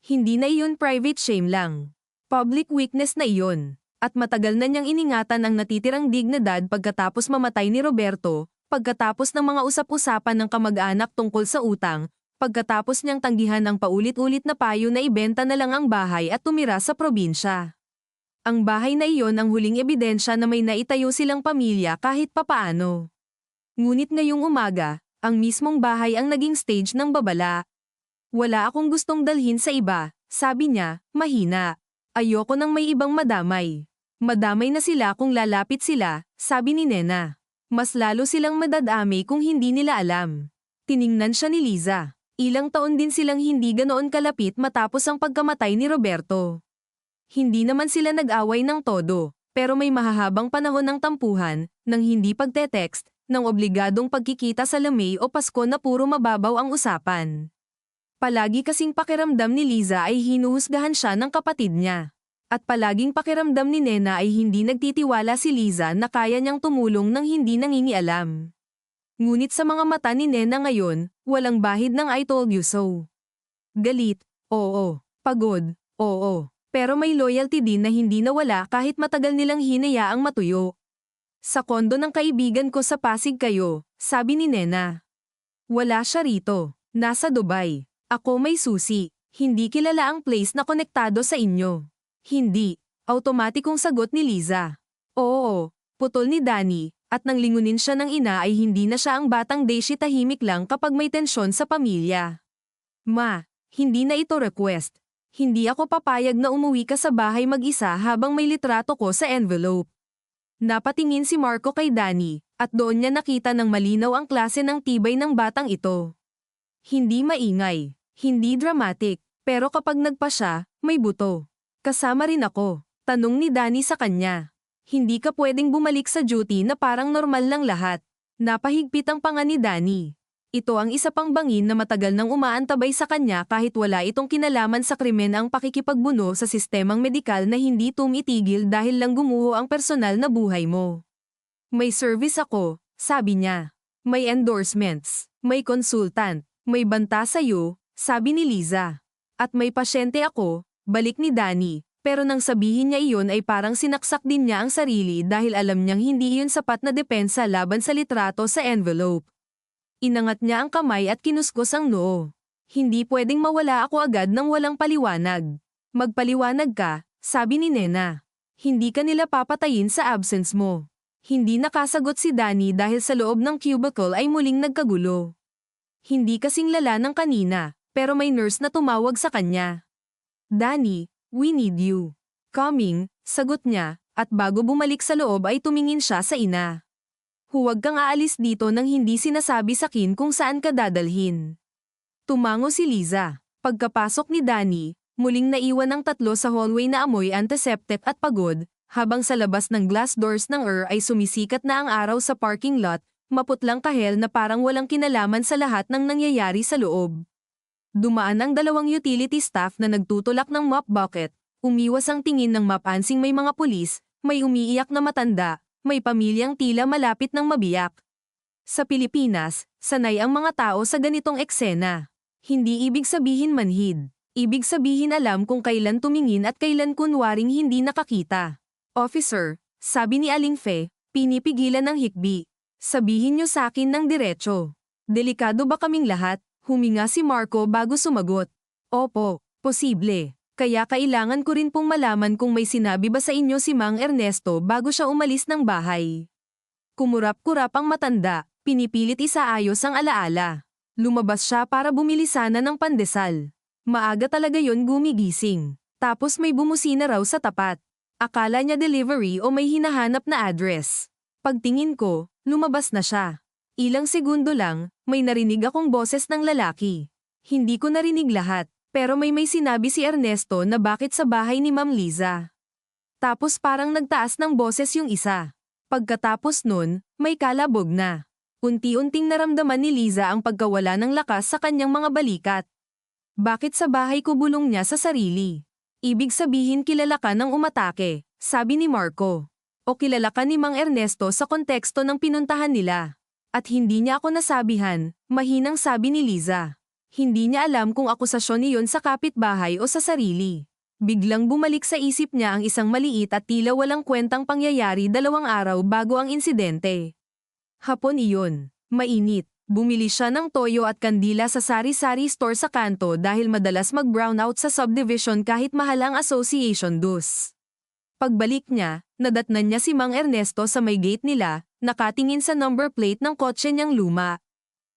Hindi na iyon private shame lang. Public weakness na iyon. At matagal na niyang iningatan ang natitirang dignidad pagkatapos mamatay ni Roberto, pagkatapos ng mga usap-usapan ng kamag-anak tungkol sa utang, pagkatapos niyang tanggihan ang paulit-ulit na payo na ibenta na lang ang bahay at tumira sa probinsya. Ang bahay na iyon ang huling ebidensya na may naitayo silang pamilya kahit papaano. Ngunit ngayong umaga, ang mismong bahay ang naging stage ng babala. Wala akong gustong dalhin sa iba, sabi niya, mahina. Ayoko nang may ibang madamay. Madamay na sila kung lalapit sila, sabi ni Nena. Mas lalo silang madadami kung hindi nila alam. Tiningnan siya ni Liza. Ilang taon din silang hindi ganoon kalapit matapos ang pagkamatay ni Roberto. Hindi naman sila nag-away ng todo, pero may mahahabang panahon ng tampuhan, ng hindi pagte-text, ng obligadong pagkikita sa lamay o Pasko na puro mababaw ang usapan. Palagi kasing pakiramdam ni Liza ay hinuhusgahan siya ng kapatid niya. At palaging pakiramdam ni Nena ay hindi nagtitiwala si Liza na kaya niyang tumulong nang hindi nangingialam. Ngunit sa mga mata ni Nena ngayon, walang bahid ng I told you so. Galit, oo. Pagod, oo. Pero may loyalty din na hindi nawala kahit matagal nilang hinayaang matuyo. Sa kondo ng kaibigan ko sa Pasig kayo, sabi ni Nena. Wala siya rito. Nasa Dubai. Ako may susi. Hindi kilala ang place na konektado sa inyo. Hindi. Automatikong sagot ni Liza. Oo. Putol ni Danny. At nang lingunin siya ng ina ay hindi na siya ang batang Daisy tahimik lang kapag may tensyon sa pamilya. Ma, hindi na ito request. Hindi ako papayag na umuwi ka sa bahay mag-isa habang may litrato ko sa envelope. Napatingin si Marco kay Danny, at doon niya nakita ng malinaw ang klase ng tibay ng batang ito. Hindi maingay, hindi dramatic, pero kapag nagpa siya, may buto. Kasama rin ako, tanong ni Danny sa kanya. Hindi ka pwedeng bumalik sa duty na parang normal lang lahat. Napahigpit ang panga ni Danny. Ito ang isa pang bangin na matagal nang umaantabay sa kanya kahit wala itong kinalaman sa krimen ang pakikipagbuno sa sistemang medikal na hindi tumitigil dahil lang gumuho ang personal na buhay mo. May service ako, sabi niya. May endorsements, may consultant, may banta sa'yo, sabi ni Liza. At may pasyente ako, balik ni Danny. Pero nang sabihin niya iyon ay parang sinaksak din niya ang sarili dahil alam niyang hindi iyon sapat na depensa laban sa litrato sa envelope. Inangat niya ang kamay at kinuskos ang noo. Hindi pwedeng mawala ako agad nang walang paliwanag. Magpaliwanag ka, sabi ni Nena. Hindi ka nila papatayin sa absence mo. Hindi nakasagot si Danny dahil sa loob ng cubicle ay muling nagkagulo. Hindi kasing lala ng kanina, pero may nurse na tumawag sa kanya. "Danny, we need you." "Coming," sagot niya, at bago bumalik sa loob ay tumingin siya sa ina. "Huwag kang aalis dito nang hindi sinasabi sa akin kung saan ka dadalhin." Tumango si Liza. Pagkapasok ni Danny, muling naiwan ang tatlo sa hallway na amoy antiseptic at pagod, habang sa labas ng glass doors ng ay sumisikat na ang araw sa parking lot, maputlang kahel na parang walang kinalaman sa lahat ng nangyayari sa loob. Dumaan ang dalawang utility staff na nagtutulak ng mop bucket, umiwas ang tingin ng mapansing may mga pulis, may umiiyak na matanda, may pamilyang tila malapit ng mabiyak. Sa Pilipinas, sanay ang mga tao sa ganitong eksena. Hindi ibig sabihin manhid. Ibig sabihin alam kung kailan tumingin at kailan kunwaring hindi nakakita. "Officer," sabi ni Aling Fe, pinipigilan ng hikbi. "Sabihin niyo sa akin ng diretso. Delikado ba kaming lahat?" Huminga si Marco bago sumagot. "Opo, posible. Kaya kailangan ko rin pong malaman kung may sinabi ba sa inyo si Mang Ernesto bago siya umalis ng bahay." Kumurap-kurap ang matanda, pinipilit isaayos ang alaala. Lumabas siya para bumili sana ng pandesal. Maaga talaga yon gumigising. Tapos may bumusina raw sa tapat. Akala niya delivery o may hinahanap na address. Pagtingin ko, lumabas na siya. Ilang segundo lang, may narinig akong boses ng lalaki. Hindi ko narinig lahat, pero may sinabi si Ernesto na bakit sa bahay ni Ma'am Liza. Tapos parang nagtaas ng boses yung isa. Pagkatapos nun, may kalabog na. Unti-unting naramdaman ni Liza ang pagkawala ng lakas sa kanyang mga balikat. "Bakit sa bahay ko?" bulong niya sa sarili. "Ibig sabihin kilala ka ng umatake," sabi ni Marco. "O kilala ka ni Mang Ernesto sa konteksto ng pinuntahan nila." "At hindi niya ako nasabihan," mahinang sabi ni Liza. Hindi niya alam kung akusasyon niyon sa kapitbahay o sa sarili. Biglang bumalik sa isip niya ang isang maliit at tila walang kwentang pangyayari 2 araw bago ang insidente. Hapon iyon. Mainit. Bumili siya ng toyo at kandila sa sari-sari store sa kanto dahil madalas mag-brownout sa subdivision kahit mahal ang association dues. Pagbalik niya, nadatnan niya si Mang Ernesto sa may gate nila, nakatingin sa number plate ng kotse niyang luma.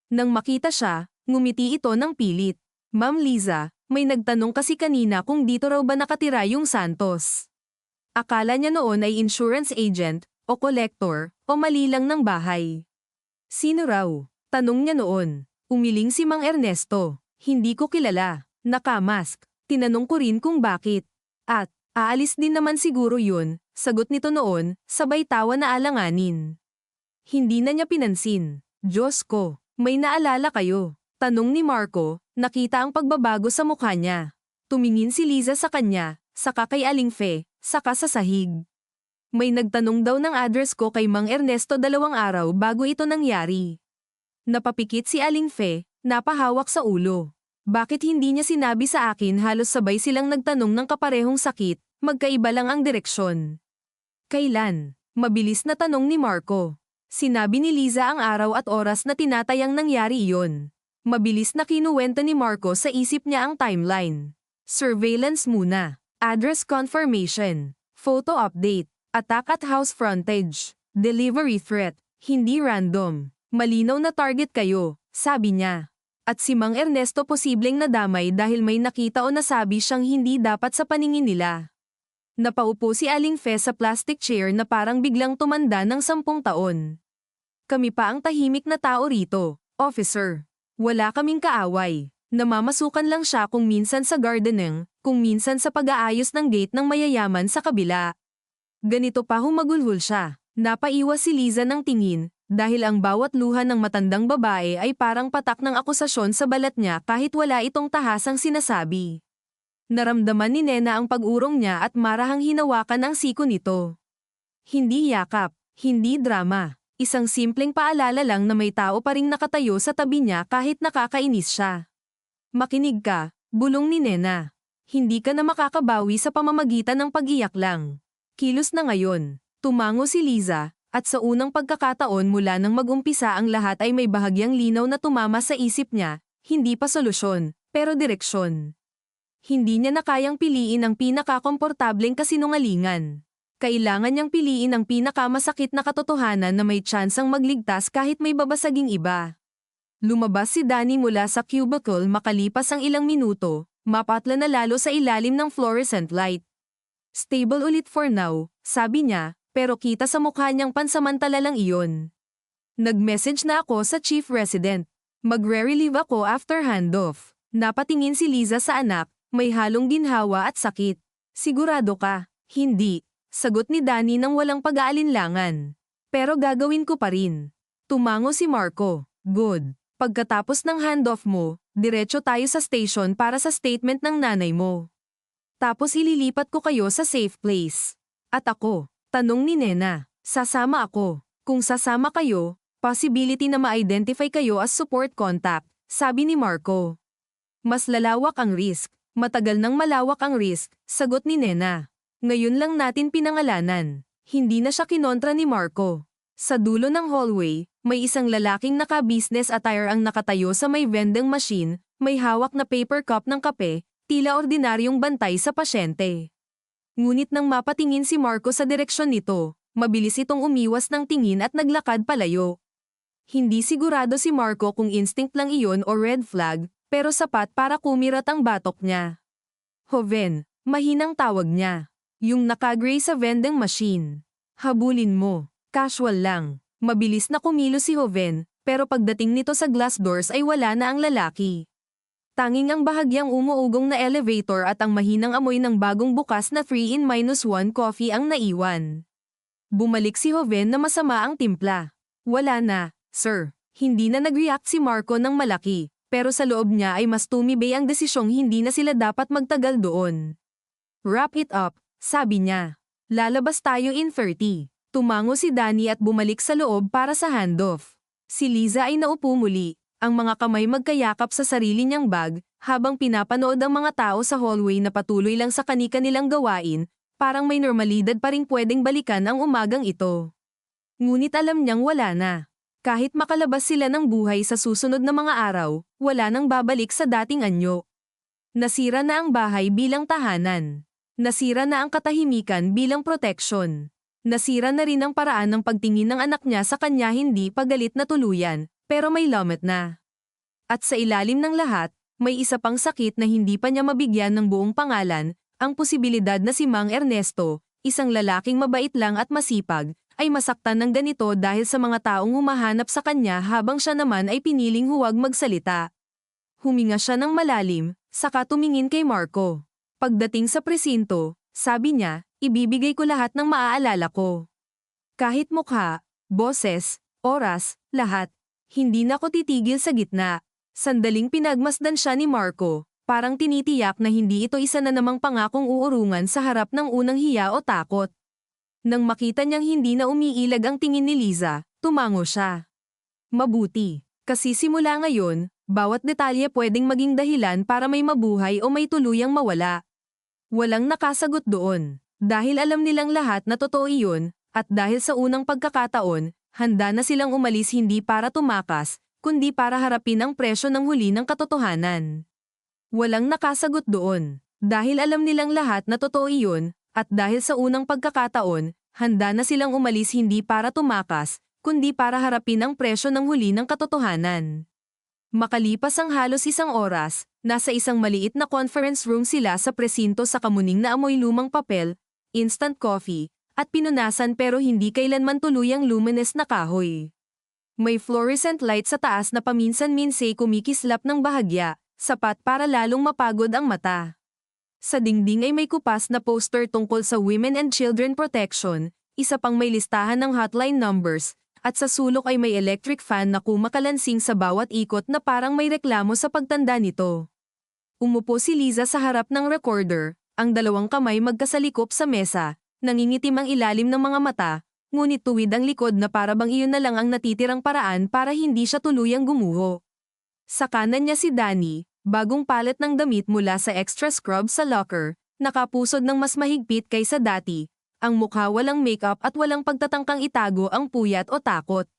Nang makita siya, ngumiti ito ng pilit. "Ma'am Liza, may nagtanong kasi kanina kung dito raw ba nakatira yung Santos." Akala niya noon ay insurance agent, o collector, o mali lang ng bahay. "Sino raw?" tanong niya noon. Umiling si Mang Ernesto. "Hindi ko kilala." Nakamask. Tinanong ko rin kung bakit. "At, aalis din naman siguro yun," sagot nito noon, sabay tawa na alanganin. Hindi na niya pinansin. "Diyos ko, may naalala kayo?" tanong ni Marco, nakita ang pagbabago sa mukha niya. Tumingin si Liza sa kanya, saka kay Aling Fe, saka sa sahig. "May nagtanong daw ng address ko kay Mang Ernesto 2 araw bago ito nangyari." Napapikit si Aling Fe, napahawak sa ulo. Bakit hindi niya sinabi sa akin? Halos sabay silang nagtanong ng kaparehong sakit, magkaiba lang ang direksyon. "Kailan?" mabilis na tanong ni Marco. Sinabi ni Liza ang araw at oras na tinatayang nangyari iyon. Mabilis na kinuwento ni Marco sa isip niya ang timeline. Surveillance muna. Address confirmation. Photo update. Attack at house frontage. Delivery threat. Hindi random. Malinaw na target kayo, sabi niya. At si Mang Ernesto posibleng nadamay dahil may nakita o nasabi siyang hindi dapat sa paningin nila. Napaupo si Aling Fe sa plastic chair na parang biglang tumanda ng 10 taon. "Kami pa ang tahimik na tao rito, officer. Wala kaming kaaway. Namamasukan lang siya kung minsan sa gardening, kung minsan sa pag-aayos ng gate ng mayayaman sa kabila." Ganito pa humagulhol siya. Napaiwas si Liza ng tingin, dahil ang bawat luha ng matandang babae ay parang patak ng akusasyon sa balat niya kahit wala itong tahasang sinasabi. Naramdaman ni Nena ang pag-urong niya at marahang hinawakan ang siko nito. Hindi yakap, hindi drama. Isang simpleng paalala lang na may tao pa ring nakatayo sa tabi niya kahit nakakainis siya. "Makinig ka," bulong ni Nena. "Hindi ka na makakabawi sa pamamagitan ng pag-iyak lang. Kilos na ngayon." Tumango si Liza, at sa unang pagkakataon mula nang mag-umpisa ang lahat ay may bahagyang linaw na tumama sa isip niya, hindi pa solusyon, pero direksyon. Hindi niya na kayang piliin ang pinakakomportableng kasinungalingan. Kailangan niyang piliin ang pinakamasakit na katotohanan na may tsansang magligtas kahit may babasaging iba. Lumabas si Danny mula sa cubicle makalipas ang ilang minuto, mapatla na lalo sa ilalim ng fluorescent light. Stable ulit for now, sabi niya, pero kita sa mukha niyang pansamantala lang iyon. Nag-message na ako sa chief resident. Magre-relieve ako after handoff. Napatingin si Liza sa anak, may halong ginhawa at sakit. Sigurado ka? Hindi. Sagot ni Danny nang walang pag-aalinlangan. Pero gagawin ko pa rin. Tumango si Marco. Good. Pagkatapos ng handoff mo, diretso tayo sa station para sa statement ng nanay mo. Tapos ililipat ko kayo sa safe place. At ako, tanong ni Nena, sasama ako. Kung sasama kayo, possibility na ma-identify kayo as support contact, sabi ni Marco. Mas lalawak ang risk. Matagal nang malawak ang risk, sagot ni Nena. Ngayon lang natin pinangalanan. Hindi na siya kinontra ni Marco. Sa dulo ng hallway, may isang lalaking naka-business attire ang nakatayo sa may vending machine, may hawak na paper cup ng kape, tila ordinaryong bantay sa pasyente. Ngunit nang mapatingin si Marco sa direksyon nito, mabilis itong umiwas ng tingin at naglakad palayo. Hindi sigurado si Marco kung instinct lang iyon o red flag, pero sapat para kumirat ang batok niya. Joven, mahinang tawag niya. Yung naka-gray sa vending machine. Habulin mo. Casual lang. Mabilis na kumilos si Joven, pero pagdating nito sa glass doors ay wala na ang lalaki. Tanging ang bahagyang umuugong na elevator at ang mahinang amoy ng bagong bukas na 3-in-1 coffee ang naiwan. Bumalik si Joven na masama ang timpla. Wala na, sir. Hindi na nag-react si Marco ng malaki, pero sa loob niya ay mas tumibay ang desisyong hindi na sila dapat magtagal doon. Wrap it up, sabi niya. Lalabas tayo in 30. Tumango si Danny at bumalik sa loob para sa handoff. Si Liza ay naupo muli, ang mga kamay magkayakap sa sarili niyang bag, habang pinapanood ang mga tao sa hallway na patuloy lang sa kani-kanilang gawain, parang may normalidad pa ring pwedeng balikan ang umagang ito. Ngunit alam niyang wala na. Kahit makalabas sila ng buhay sa susunod na mga araw, wala nang babalik sa dating anyo. Nasira na ang bahay bilang tahanan. Nasira na ang katahimikan bilang proteksyon. Nasira na rin ang paraan ng pagtingin ng anak niya sa kanya, hindi pagalit na tuluyan, pero may lamat na. At sa ilalim ng lahat, may isa pang sakit na hindi pa niya mabigyan ng buong pangalan, ang posibilidad na si Mang Ernesto, isang lalaking mabait lang at masipag, ay masaktan ng ganito dahil sa mga taong humahanap sa kanya habang siya naman ay piniling huwag magsalita. Huminga siya ng malalim, saka tumingin kay Marco. Pagdating sa presinto, sabi niya, ibibigay ko lahat ng maaalala ko. Kahit mukha, boses, oras, lahat. Hindi na ako titigil sa gitna. Sandaling pinagmasdan siya ni Marco, parang tinitiyak na hindi ito isa na namang pangakong uurungan sa harap ng unang hiya o takot. Nang makita niyang hindi na umiilag ang tingin ni Liza, tumango siya. Mabuti, kasi simula ngayon, bawat detalye pwedeng maging dahilan para may mabuhay o may tuluyang mawala. Walang nakasagot doon. Dahil alam nilang lahat na totoo iyon, at dahil sa unang pagkakataon, handa na silang umalis hindi para tumakas, kundi para harapin ang presyo ng huli ng katotohanan. Walang nakasagot doon. Dahil alam nilang lahat na totoo iyon, at dahil sa unang pagkakataon, handa na silang umalis hindi para tumakas, kundi para harapin ang presyo ng huli ng katotohanan. Makalipas ang halos isang oras, nasa isang maliit na conference room sila sa presinto sa kamuning na amoy lumang papel, instant coffee, at pinunasan pero hindi kailanman tuluyang luminous na kahoy. May fluorescent light sa taas na paminsan-minsay kumikislap ng bahagya, sapat para lalong mapagod ang mata. Sa dingding ay may kupas na poster tungkol sa Women and Children Protection, isa pang may listahan ng hotline numbers, at sa sulok ay may electric fan na kumakalansing sa bawat ikot na parang may reklamo sa pagtanda nito. Umupo si Liza sa harap ng recorder, ang dalawang kamay magkasalikop sa mesa, nangingitim ang ilalim ng mga mata, ngunit tuwid ang likod na para bang iyon na lang ang natitirang paraan para hindi siya tuluyang gumuho. Sa kanan niya si Danny, bagong palet ng damit mula sa extra scrub sa locker, nakapusod ng mas mahigpit kaysa dati, ang mukha walang makeup at walang pagtatangkang itago ang puyat o takot.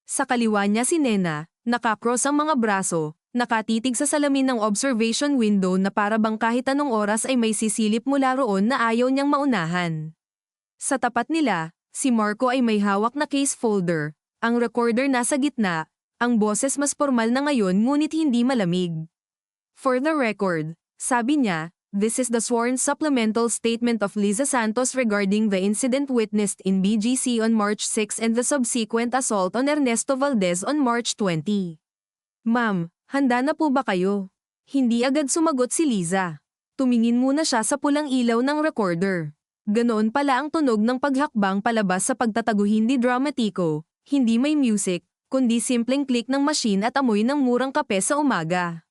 Sa kaliwa niya si Nena, nakakross ang mga braso, nakatitig sa salamin ng observation window na para bang kahit anong oras ay may sisilip mula roon na ayaw niyang maunahan. Sa tapat nila, si Marco ay may hawak na case folder, ang recorder nasa gitna, Ang boses mas formal na ngayon ngunit hindi malamig. For the record, sabi niya, this is the sworn supplemental statement of Liza Santos regarding the incident witnessed in BGC on March 6 and the subsequent assault on Ernesto Valdez on March 20. Ma'am, handa na po ba kayo? Hindi agad sumagot si Liza. Tumingin muna siya sa pulang ilaw ng recorder. Ganoon pala ang tunog ng paghakbang palabas sa pagtatago, hindi dramatiko, hindi may music, kundi simpleng click ng machine at amoy ng murang kape sa umaga.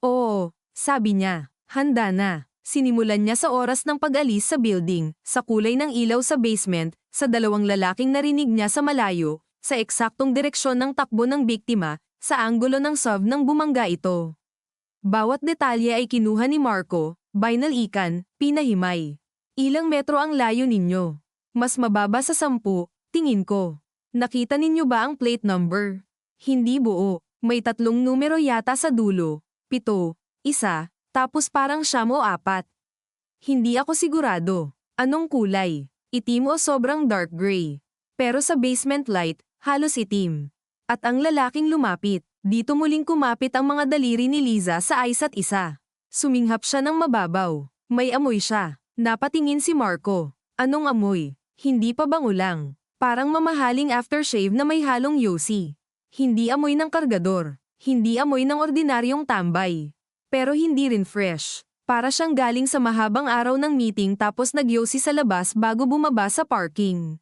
Oo, sabi niya. Handa na. Sinimulan niya sa oras ng pag-alis sa building, sa kulay ng ilaw sa basement, sa dalawang lalaking narinig niya sa malayo, sa eksaktong direksyon ng takbo ng biktima, sa anggulo ng SUV nang bumangga ito. Bawat detalye ay kinuha ni Marco, binalikan, pinahimay. Ilang metro ang layo ninyo? Mas mababa sa 10, tingin ko. Nakita ninyo ba ang plate number? Hindi buo, may 3 numero yata sa dulo, 7, 1. Tapos parang 9 o 4. Hindi ako sigurado. Anong kulay? Itim o sobrang dark gray? Pero sa basement light, halos itim. At ang lalaking lumapit. Dito muling kumapit ang mga daliri ni Liza sa isa't isa. Suminghap siya ng mababaw. May amoy siya. Napatingin si Marco. Anong amoy? Hindi pa bango lang. Parang mamahaling aftershave na may halong yosi. Hindi amoy ng kargador. Hindi amoy ng ordinaryong tambay. Pero hindi rin fresh. Para siyang galing sa mahabang araw ng meeting tapos nagyosi sa labas bago bumaba sa parking.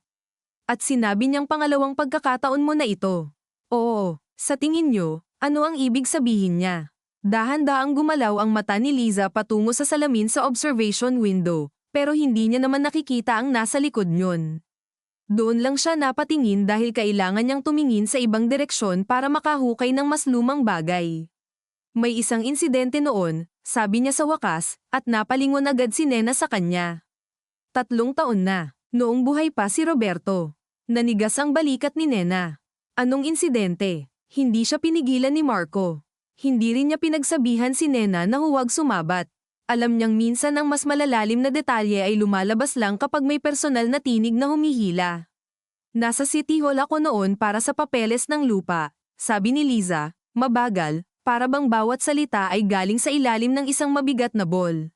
At sinabi niyang pangalawang pagkakataon mo na ito. Oo, sa tingin niyo, ano ang ibig sabihin niya? Dahan-daang gumalaw ang mata ni Liza patungo sa salamin sa observation window, pero hindi niya naman nakikita ang nasa likod niyon. Doon lang siya napatingin dahil kailangan niyang tumingin sa ibang direksyon para makahukay ng mas lumang bagay. May isang insidente noon, sabi niya sa wakas, at napalingon agad si Nena sa kanya. 3 taon na, noong buhay pa si Roberto. Nanigas ang balikat ni Nena. Anong insidente? Hindi siya pinigilan ni Marco. Hindi rin niya pinagsabihan si Nena na huwag sumabat. Alam niyang minsan ang mas malalalim na detalye ay lumalabas lang kapag may personal na tinig na humihila. Nasa City Hall ako noon para sa papeles ng lupa, sabi ni Liza, mabagal, para bang bawat salita ay galing sa ilalim ng isang mabigat na ball.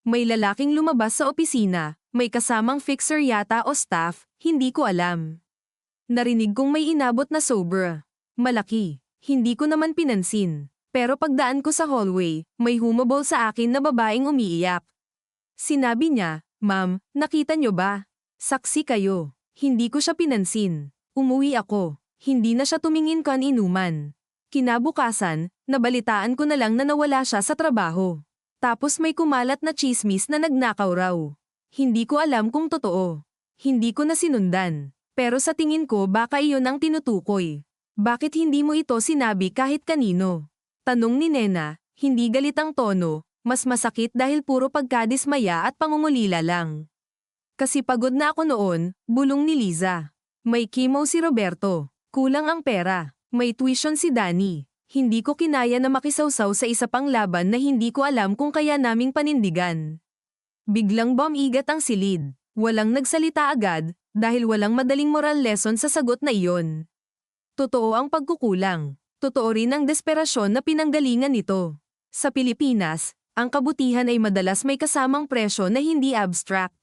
May lalaking lumabas sa opisina, may kasamang fixer yata o staff, hindi ko alam. Narinig kong may inabot na sobra. Malaki, hindi ko naman pinansin. Pero pagdaan ko sa hallway, may humabol sa akin na babaeng umiiyak. Sinabi niya, Ma'am, nakita niyo ba? Saksi kayo. Hindi ko siya pinansin. Umuwi ako. Hindi na siya tumingin kan inuman. Kinabukasan, nabalitaan ko na lang na nawala siya sa trabaho. Tapos may kumalat na chismis na nagnakaw raw. Hindi ko alam kung totoo. Hindi ko na sinundan. Pero sa tingin ko baka iyon ang tinutukoy. Bakit hindi mo ito sinabi kahit kanino? Tanong ni Nena, hindi galit ang tono, mas masakit dahil puro pagkadismaya at pangungulila lang. Kasi pagod na ako noon, bulong ni Liza. May chemo si Roberto. Kulang ang pera. May tuition si Danny. Hindi ko kinaya na makisawsaw sa isa pang laban na hindi ko alam kung kaya naming panindigan. Biglang bumigat ang silid. Walang nagsalita agad, dahil walang madaling moral lesson sa sagot na iyon. Totoo ang pagkukulang. Totoo rin ang desperasyon na pinanggalingan nito. Sa Pilipinas, ang kabutihan ay madalas may kasamang presyo na hindi abstract.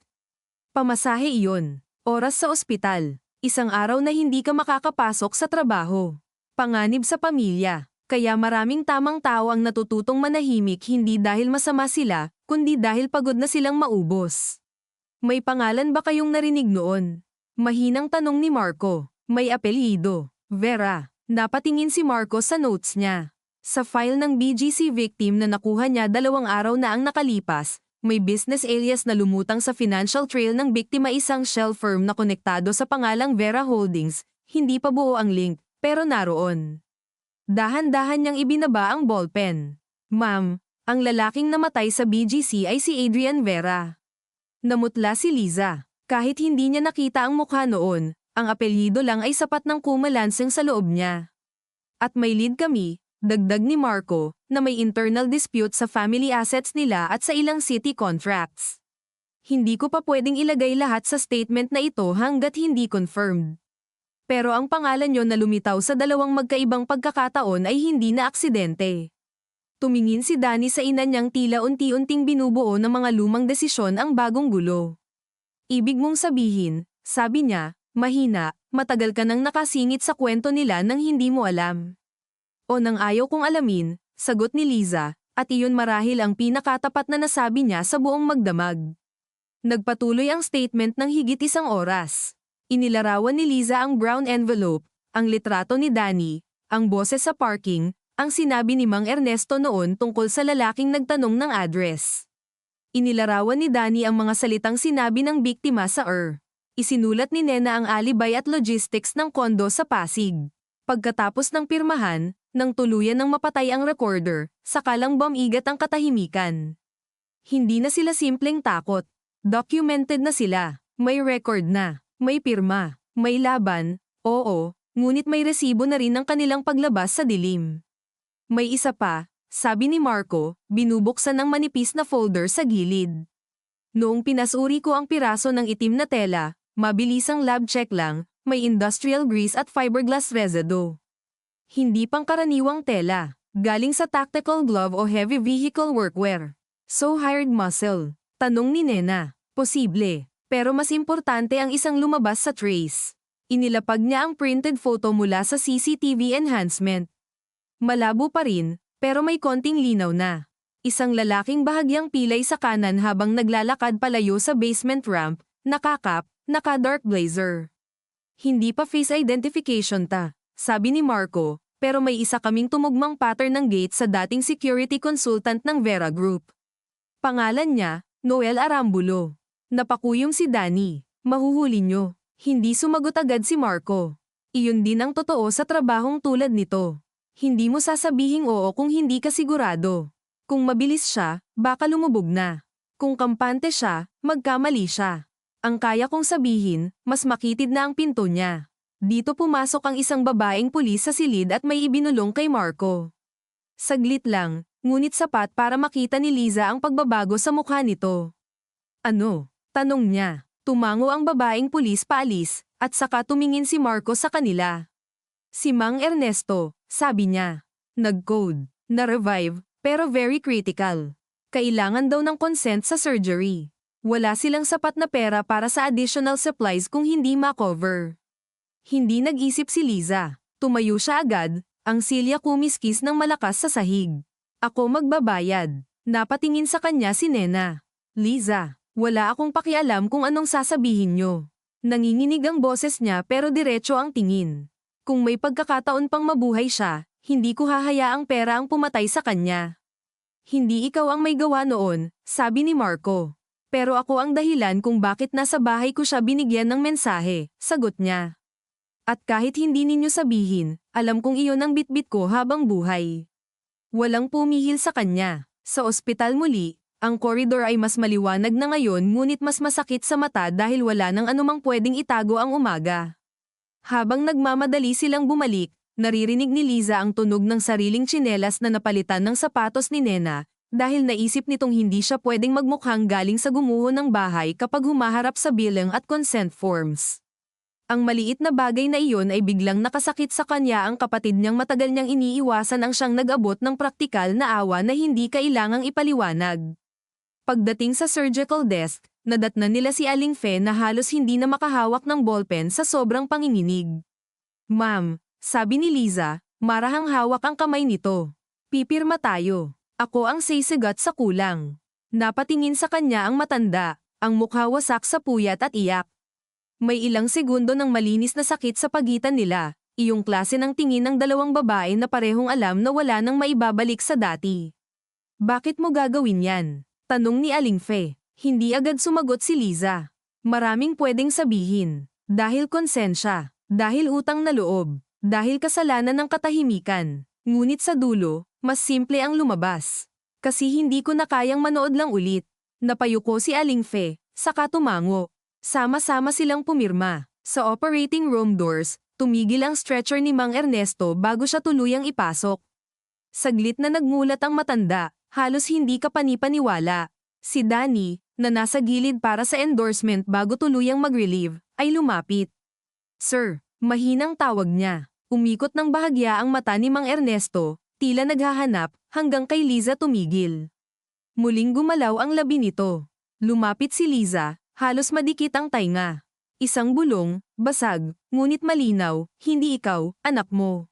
Pamasahe iyon. Oras sa ospital. Isang araw na hindi ka makakapasok sa trabaho. Panganib sa pamilya. Kaya maraming tamang tao ang natututong manahimik hindi dahil masama sila, kundi dahil pagod na silang maubos. May pangalan ba kayong narinig noon? Mahinang tanong ni Marco. May apelyido. Vera. Napatingin si Marco sa notes niya. Sa file ng BGC victim na nakuha niya 2 araw na ang nakalipas, may business alias na lumutang sa financial trail ng biktima, isang shell firm na konektado sa pangalang Vera Holdings. Hindi pa buo ang link, pero naroon. Dahan-dahan niyang ibinaba ang ballpen. Ma'am, ang lalaking namatay sa BGC ay si Adrian Vera. Namutla si Liza. Kahit hindi niya nakita ang mukha noon, ang apelyido lang ay sapat ng kumalanseng sa loob niya. At may lead kami, dagdag ni Marco, na may internal dispute sa family assets nila at sa ilang city contracts. Hindi ko pa pwedeng ilagay lahat sa statement na ito hanggat hindi confirmed. Pero ang pangalan niyo na lumitaw sa dalawang magkaibang pagkakataon ay hindi na aksidente. Tumingin si Danny sa ina niyang tila unti-unting binubuo ng mga lumang desisyon ang bagong gulo. Ibig mong sabihin, sabi niya, mahina, matagal ka nang nakasingit sa kwento nila nang hindi mo alam. O nang ayaw kong alamin, sagot ni Liza, at iyon marahil ang pinakatapat na nasabi niya sa buong magdamag. Nagpatuloy ang statement ng higit isang oras. Inilarawan ni Liza ang brown envelope, ang litrato ni Danny, ang boses sa parking, ang sinabi ni Mang Ernesto noon tungkol sa lalaking nagtanong ng address. Inilarawan ni Danny ang mga salitang sinabi ng biktima sa Isinulat ni Nena ang alibay at logistics ng kondo sa Pasig. Pagkatapos ng pirmahan, nang tuluyan ng mapatay ang recorder, sakalang bumigat ang katahimikan. Hindi na sila simpleng takot. Documented na sila. May record na. May pirma. May laban. Oo, ngunit may resibo na rin ng kanilang paglabas sa dilim. May isa pa, sabi ni Marco, binubuksan ng manipis na folder sa gilid. Noong pinasuri ko ang piraso ng itim na tela, mabilisang lab check lang, may industrial grease at fiberglass residue. Hindi pangkaraniwang tela, galing sa tactical glove o heavy vehicle workwear. So hired muscle? Tanong ni Nena. Posible, pero mas importante ang isang lumabas sa trace. Inilapag niya ang printed photo mula sa CCTV enhancement. Malabo pa rin, pero may konting linaw na. Isang lalaking bahagyang pilay sa kanan habang naglalakad palayo sa basement ramp, nakakap, naka-dark blazer. Hindi pa face identification sabi ni Marco, pero may isa kaming tumugmang pattern ng gate sa dating security consultant ng Vera Group. Pangalan niya, Noel Arambulo. Napakuyom si Danny. Mahuhuli niyo. Hindi sumagot agad si Marco. Iyon din ang totoo sa trabahong tulad nito. Hindi mo sasabihing oo kung hindi ka sigurado. Kung mabilis siya, baka lumubog na. Kung kampante siya, magkamali siya. Ang kaya kong sabihin, mas makitid na ang pinto niya. Dito pumasok ang isang babaeng pulis sa silid at may ibinulong kay Marco. Saglit lang, ngunit sapat para makita ni Liza ang pagbabago sa mukha nito. Ano? Tanong niya. Tumango ang babaeng pulis paalis, at saka tumingin si Marco sa kanila. Si Mang Ernesto, sabi niya. Nag-code, na-revive, pero very critical. Kailangan daw ng consent sa surgery. Wala silang sapat na pera para sa additional supplies kung hindi ma-cover. Hindi nag-isip si Liza. Tumayo siya agad, ang silya kumiskis ng malakas sa sahig. Ako magbabayad. Napatingin sa kanya si Nena. Liza, wala akong pakialam kung anong sasabihin niyo. Nanginginig ang boses niya pero diretso ang tingin. Kung may pagkakataon pang mabuhay siya, hindi ko hahayaang pera ang pumatay sa kanya. Hindi ikaw ang may gawa noon, sabi ni Marco. Pero ako ang dahilan kung bakit nasa bahay ko siya binigyan ng mensahe, sagot niya. At kahit hindi ninyo sabihin, alam kong iyon ang bitbit ko habang buhay. Walang pumihil sa kanya. Sa ospital muli, ang koridor ay mas maliwanag na ngayon ngunit mas masakit sa mata dahil wala nang anumang pwedeng itago ang umaga. Habang nagmamadali silang bumalik, naririnig ni Liza ang tunog ng sariling tsinelas na napalitan ng sapatos ni Nena, dahil naisip nitong hindi siya pwedeng magmukhang galing sa gumuho ng bahay kapag humaharap sa bilang at consent forms. Ang maliit na bagay na iyon ay biglang nakasakit sa kanya ang kapatid niyang matagal niyang iniiwasan ang siyang nag-abot ng praktikal na awa na hindi kailangang ipaliwanag. Pagdating sa surgical desk, nadatnan nila si Aling Fe na halos hindi na makahawak ng ballpen sa sobrang panginginig. Ma'am, sabi ni Liza, marahang hawak ang kamay nito. Pipirma tayo. Ako ang sisigat sa kulang. Napatingin sa kanya ang matanda, ang mukha wasak sa puyat at iyak. May ilang segundo ng malinis na sakit sa pagitan nila, iyong klase ng tingin ng dalawang babae na parehong alam na wala nang maibabalik sa dati. Bakit mo gagawin yan? Tanong ni Aling Fe. Hindi agad sumagot si Liza. Maraming pwedeng sabihin. Dahil konsensya. Dahil utang na loob. Dahil kasalanan ng katahimikan. Ngunit sa dulo, mas simple ang lumabas. Kasi hindi ko na kayang manood lang ulit. Napayuko si Aling Fe, saka tumango. Sama-sama silang pumirma. Sa operating room doors, tumigil ang stretcher ni Mang Ernesto bago siya tuluyang ipasok. Saglit na nagmulat ang matanda. Halos hindi ka panipaniwala. Si Danny, na nasa gilid para sa endorsement bago tuluyang mag-relieve, ay lumapit. Sir, Mahinang tawag niya. Umikot ng bahagya ang mata ni Mang Ernesto, tila naghahanap, hanggang kay Liza tumigil. Muling gumalaw ang labi nito. Lumapit si Liza, halos madikit ang tainga. Isang bulong, basag, ngunit malinaw, hindi ikaw, anak mo.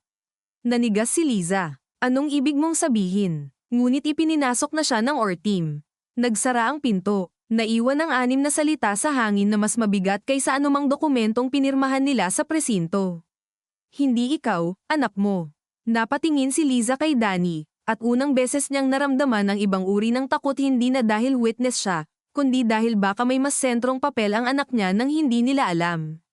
Nanigas si Liza. Anong ibig mong sabihin? Ngunit ipininasok na siya ng OR-team. Nagsara ang pinto. Naiwan ang 6 na salita sa hangin na mas mabigat kaysa anumang dokumentong pinirmahan nila sa presinto. Hindi ikaw, anak mo. Napatingin si Liza kay Danny, at unang beses niyang naramdaman ang ibang uri ng takot, hindi na dahil witness siya, kundi dahil baka may mas sentrong papel ang anak niya nang hindi nila alam.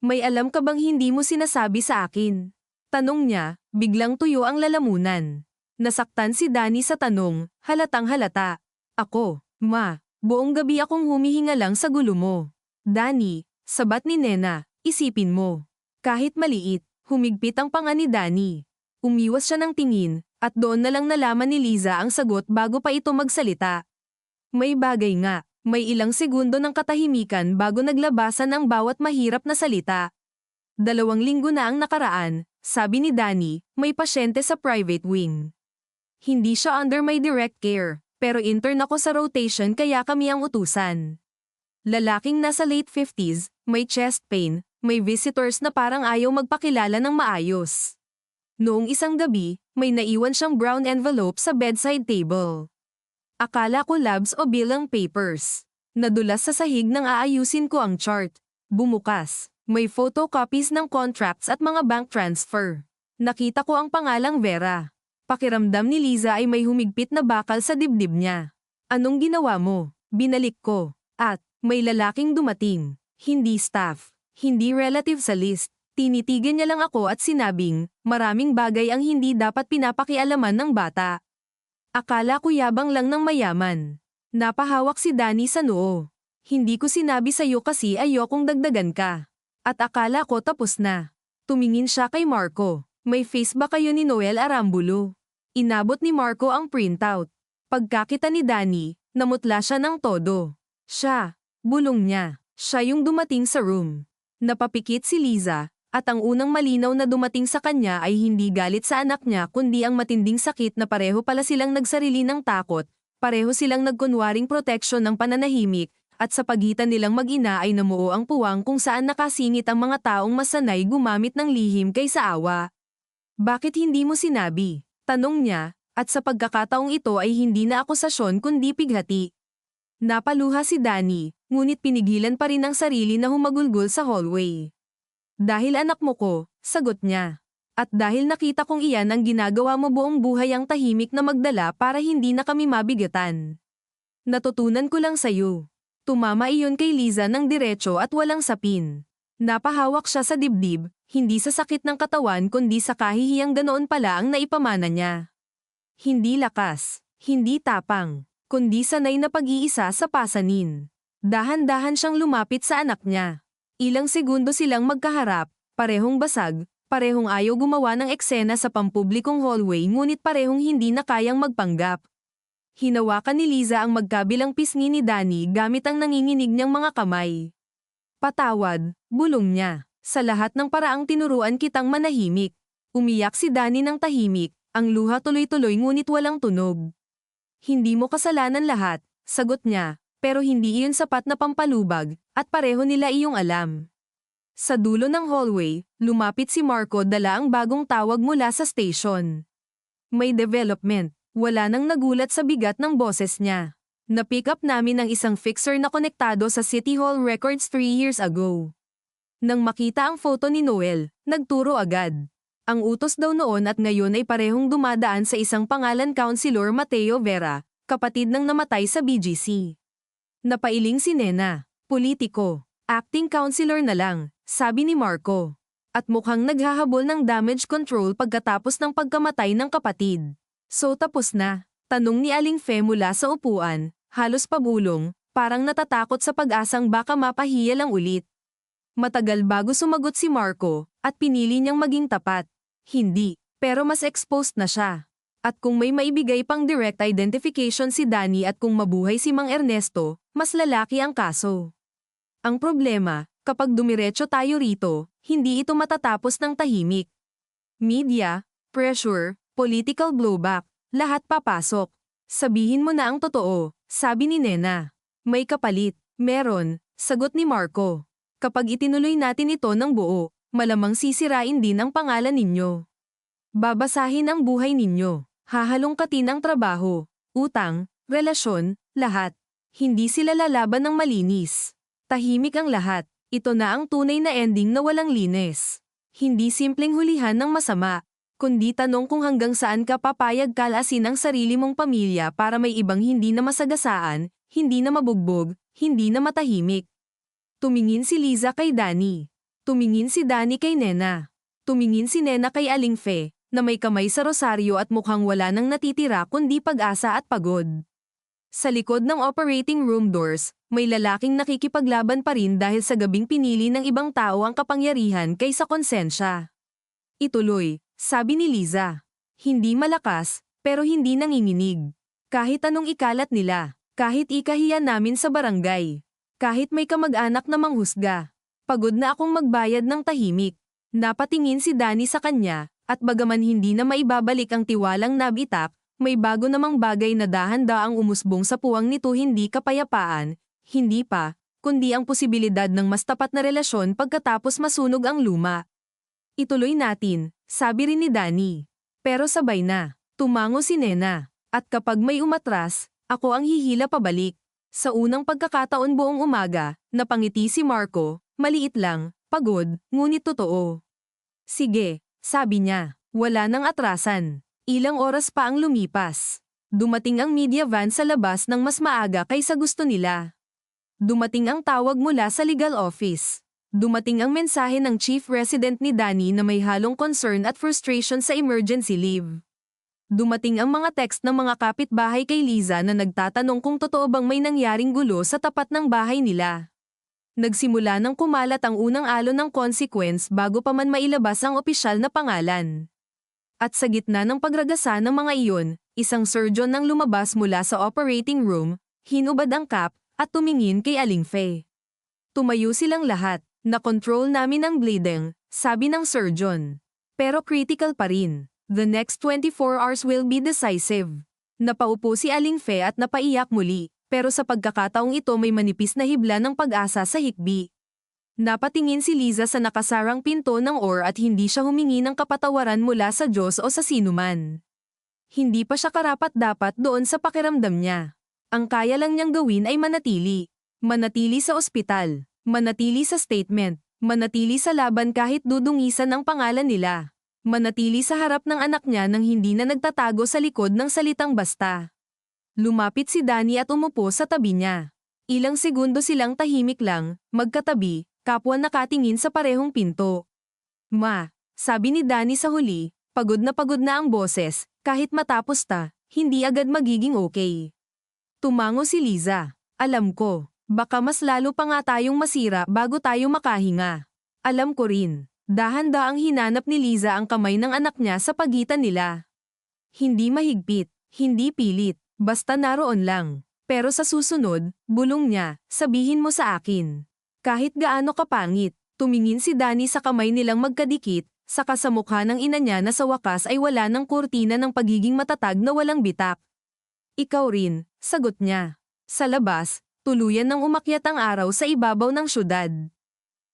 May alam ka bang hindi mo sinasabi sa akin? Tanong niya, biglang tuyo ang lalamunan. Nasaktan si Danny sa tanong, halatang halata. Ako, ma, buong gabi akong humihinga lang sa gulo mo. Danny, sabat ni Nena, isipin mo. Kahit maliit, humigpit ang panga ni Danny. Umiwas siya ng tingin, at doon na lang nalaman ni Liza ang sagot bago pa ito magsalita. May bagay nga, may ilang segundo ng katahimikan bago naglabasan ang bawat mahirap na salita. 2 linggo na ang nakaraan, sabi ni Danny, may pasyente sa private wing. Hindi siya under my direct care, pero intern ako sa rotation kaya kami ang utusan. Lalaking nasa late 50s, may chest pain, may visitors na parang ayaw magpakilala ng maayos. Noong isang gabi, may naiwan siyang brown envelope sa bedside table. Akala ko labs o bilang papers. Nadulas sa sahig nang aayusin ko ang chart. Bumukas. May photocopies ng contracts at mga bank transfer. Nakita ko ang pangalang Vera. Pakiramdam ni Liza ay may humigpit na bakal sa dibdib niya. Anong ginawa mo? Binalik ko. At, may lalaking dumating. Hindi staff. Hindi relative sa list. Tinitigan niya lang ako at sinabing, maraming bagay ang hindi dapat pinapakialaman ng bata. Akala ko yabang lang ng mayaman. Napahawak si Danny sa noo. Hindi ko sinabi sa'yo kasi ayokong dagdagan ka. At akala ko tapos na. Tumingin siya kay Marco. May face ba kayo ni Noel Arambulo? Inabot ni Marco ang printout. Pagkakita ni Danny, namutla siya ng todo. Siya, bulong niya. Siya yung dumating sa room. Napapikit si Liza. At ang unang malinaw na dumating sa kanya ay hindi galit sa anak niya kundi ang matinding sakit na pareho pala silang nagsarili ng takot, pareho silang nagkunwaring proteksyon ng pananahimik, at sa pagitan nilang mag-ina ay namuo ang puwang kung saan nakasingit ang mga taong masanay gumamit ng lihim kaysa awa. Bakit hindi mo sinabi? Tanong niya, at sa pagkakataong ito ay hindi na akusasyon kundi pighati. Napaluha si Danny, ngunit pinigilan pa rin ang sarili na humagulgol sa hallway. Dahil anak mo ko, sagot niya. At dahil nakita kong iyan ang ginagawa mo buong buhay ang tahimik na magdala para hindi na kami mabigatan. Natutunan ko lang sa'yo. Tumama iyon kay Liza ng diretso at walang sapin. Napahawak siya sa dibdib, hindi sa sakit ng katawan kundi sa kahihiyang ganoon pala ang naipamana niya. Hindi lakas, hindi tapang, kundi sanay na pag-iisa sa pasanin. Dahan-dahan siyang lumapit sa anak niya. Ilang segundo silang magkaharap, parehong basag, parehong ayaw gumawa ng eksena sa pampublikong hallway ngunit parehong hindi na kayang magpanggap. Hinawakan ni Liza ang magkabilang pisngi ni Danny gamit ang nanginginig niyang mga kamay. Patawad, bulong niya. Sa lahat ng paraang tinuruan kitang manahimik. Umiyak si Danny ng tahimik, ang luha tuloy-tuloy ngunit walang tunog. Hindi mo kasalanan lahat, sagot niya. Pero hindi iyon sapat na pampalubag, at pareho nila iyong alam. Sa dulo ng hallway, lumapit si Marco dala ang bagong tawag mula sa station. May development, wala nang nagulat sa bigat ng boses niya. Na-pick up namin ang isang fixer na konektado sa City Hall records 3 years ago. Nang makita ang photo ni Noel, nagturo agad. Ang utos daw noon at ngayon ay parehong dumadaan sa isang pangalan Councilor Mateo Vera, kapatid ng namatay sa BGC. Napailing si Nena, politiko, acting councilor na lang, sabi ni Marco. At mukhang naghahabol ng damage control pagkatapos ng pagkamatay ng kapatid. So tapos na, tanong ni Aling Fe mula sa upuan, halos pabulong, parang natatakot sa pag-asang baka mapahiya lang ulit. Matagal bago sumagot si Marco, at pinili niyang maging tapat. Hindi, pero mas exposed na siya. At kung may maibigay pang direct identification si Danny at kung mabuhay si Mang Ernesto, mas lalaki ang kaso. Ang problema, Kapag dumiretso tayo rito, hindi ito matatapos ng tahimik. Media, pressure, political blowback, lahat papasok. Sabihin mo na ang totoo, sabi ni Nena. May kapalit, meron, sagot ni Marco. Kapag itinuloy natin ito ng buo, malamang sisirain din ang pangalan ninyo. Babasahin ang buhay ninyo, hahalongkatin ang trabaho, utang, relasyon, lahat. Hindi sila lalaban ng malinis. Tahimik ang lahat, ito na ang tunay na ending na walang linis. Hindi simpleng hulihan ng masama, kundi tanong kung hanggang saan ka papayag kalasin ang sarili mong pamilya para may ibang hindi na masagasaan, hindi na mabugbog, hindi na matahimik. Tumingin si Liza kay Danny. Tumingin si Danny kay Nena. Tumingin si Nena kay Aling Fe, na may kamay sa rosaryo at mukhang wala nang natitira kundi pag-asa at pagod. Sa likod ng operating room doors, may lalaking nakikipaglaban pa rin dahil sa gabing pinili ng ibang tao ang kapangyarihan kaysa konsensya. Ituloy, sabi ni Liza. Hindi malakas, pero hindi nanginginig. Kahit anong ikalat nila, kahit ikahiya namin sa barangay, kahit may kamag-anak na manghusga. Pagod na akong magbayad ng tahimik. Napatingin si Danny sa kanya, at bagaman hindi na maibabalik ang tiwalang nabitak, may bago namang bagay na dahan-daang umusbong sa puwang nito, hindi kapayapaan, hindi pa, kundi ang posibilidad ng mas tapat na relasyon pagkatapos masunog ang luma. Ituloy natin, sabi rin ni Danny. Pero sabay na, tumango si Nena, at kapag may umatras, ako ang hihila pabalik. Sa unang pagkakataon buong umaga, napangiti si Marco, maliit lang, pagod, ngunit totoo. Sige, sabi niya, wala nang atrasan. Ilang oras pa ang lumipas. Dumating ang media van sa labas ng mas maaga kaysa gusto nila. Dumating ang tawag mula sa legal office. Dumating ang mensahe ng chief resident ni Danny na may halong concern at frustration sa emergency leave. Dumating ang mga text ng mga kapitbahay kay Liza na nagtatanong kung totoo bang may nangyaring gulo sa tapat ng bahay nila. Nagsimula nang kumalat ang unang alon ng consequence bago pa man mailabas ang opisyal na pangalan. At sa gitna ng pagragasa ng mga iyon, isang surgeon nang lumabas mula sa operating room, hinubad ang cap, at tumingin kay Aling Fe. Tumayo silang lahat, na-control namin ang bleeding, sabi ng surgeon. Pero critical pa rin. The next 24 hours will be decisive. Napaupo si Aling Fe at napaiyak muli. Pero sa pagkakataong ito may manipis na hibla ng pag-asa sa hikbi. Napatingin si Liza sa nakasarang pinto ng OR at hindi siya humingi ng kapatawaran mula sa Diyos o sa sinuman. Hindi pa siya karapat-dapat doon sa pakiramdam niya. Ang kaya lang niyang gawin ay manatili. Manatili sa ospital. Manatili sa statement. Manatili sa laban kahit dudungisan ang pangalan nila. Manatili sa harap ng anak niya nang hindi na nagtatago sa likod ng salitang basta. Lumapit si Danny at umupo sa tabi niya. Ilang segundo silang tahimik lang, magkatabi, kapwa nakatingin sa parehong pinto. Ma, sabi ni Danny sa huli, pagod na ang boses, kahit matapos ta, hindi agad magiging okay. Tumango si Liza. Alam ko, baka mas lalo pa nga tayong masira bago tayo makahinga. Alam ko rin. Dahan-daang hinanap ni Liza ang kamay ng anak niya sa pagitan nila. Hindi mahigpit, hindi pilit. Basta naroon lang. Pero sa susunod, bulong niya, sabihin mo sa akin. Kahit gaano kapangit, tumingin si Danny sa kamay nilang magkadikit, saka sa mukha ng ina niya na sa wakas ay wala ng kurtina ng pagiging matatag na walang bitak. Ikaw rin, sagot niya. Sa labas, tuluyan nang umakyat ang araw sa ibabaw ng syudad.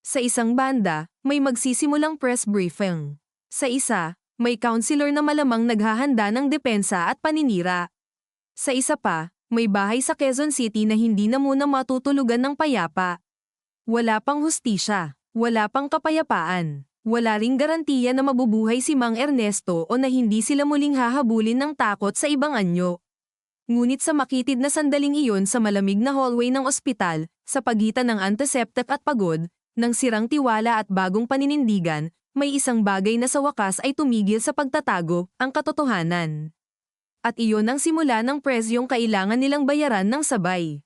Sa isang banda, may magsisimulang press briefing. Sa isa, may counselor na malamang naghahanda ng depensa at paninira. Sa isa pa, may bahay sa Quezon City na hindi na muna matutulugan ng payapa. Wala pang hustisya, wala pang kapayapaan, wala ring garantiya na mabubuhay si Mang Ernesto o na hindi sila muling hahabulin ng takot sa ibang anyo. Ngunit sa makitid na sandaling iyon sa malamig na hallway ng ospital, sa pagitan ng antiseptic at pagod, ng sirang tiwala at bagong paninindigan, may isang bagay na sa wakas ay tumigil sa pagtatago, ang katotohanan. At iyon ang simula ng presyong kailangan nilang bayaran ng sabay.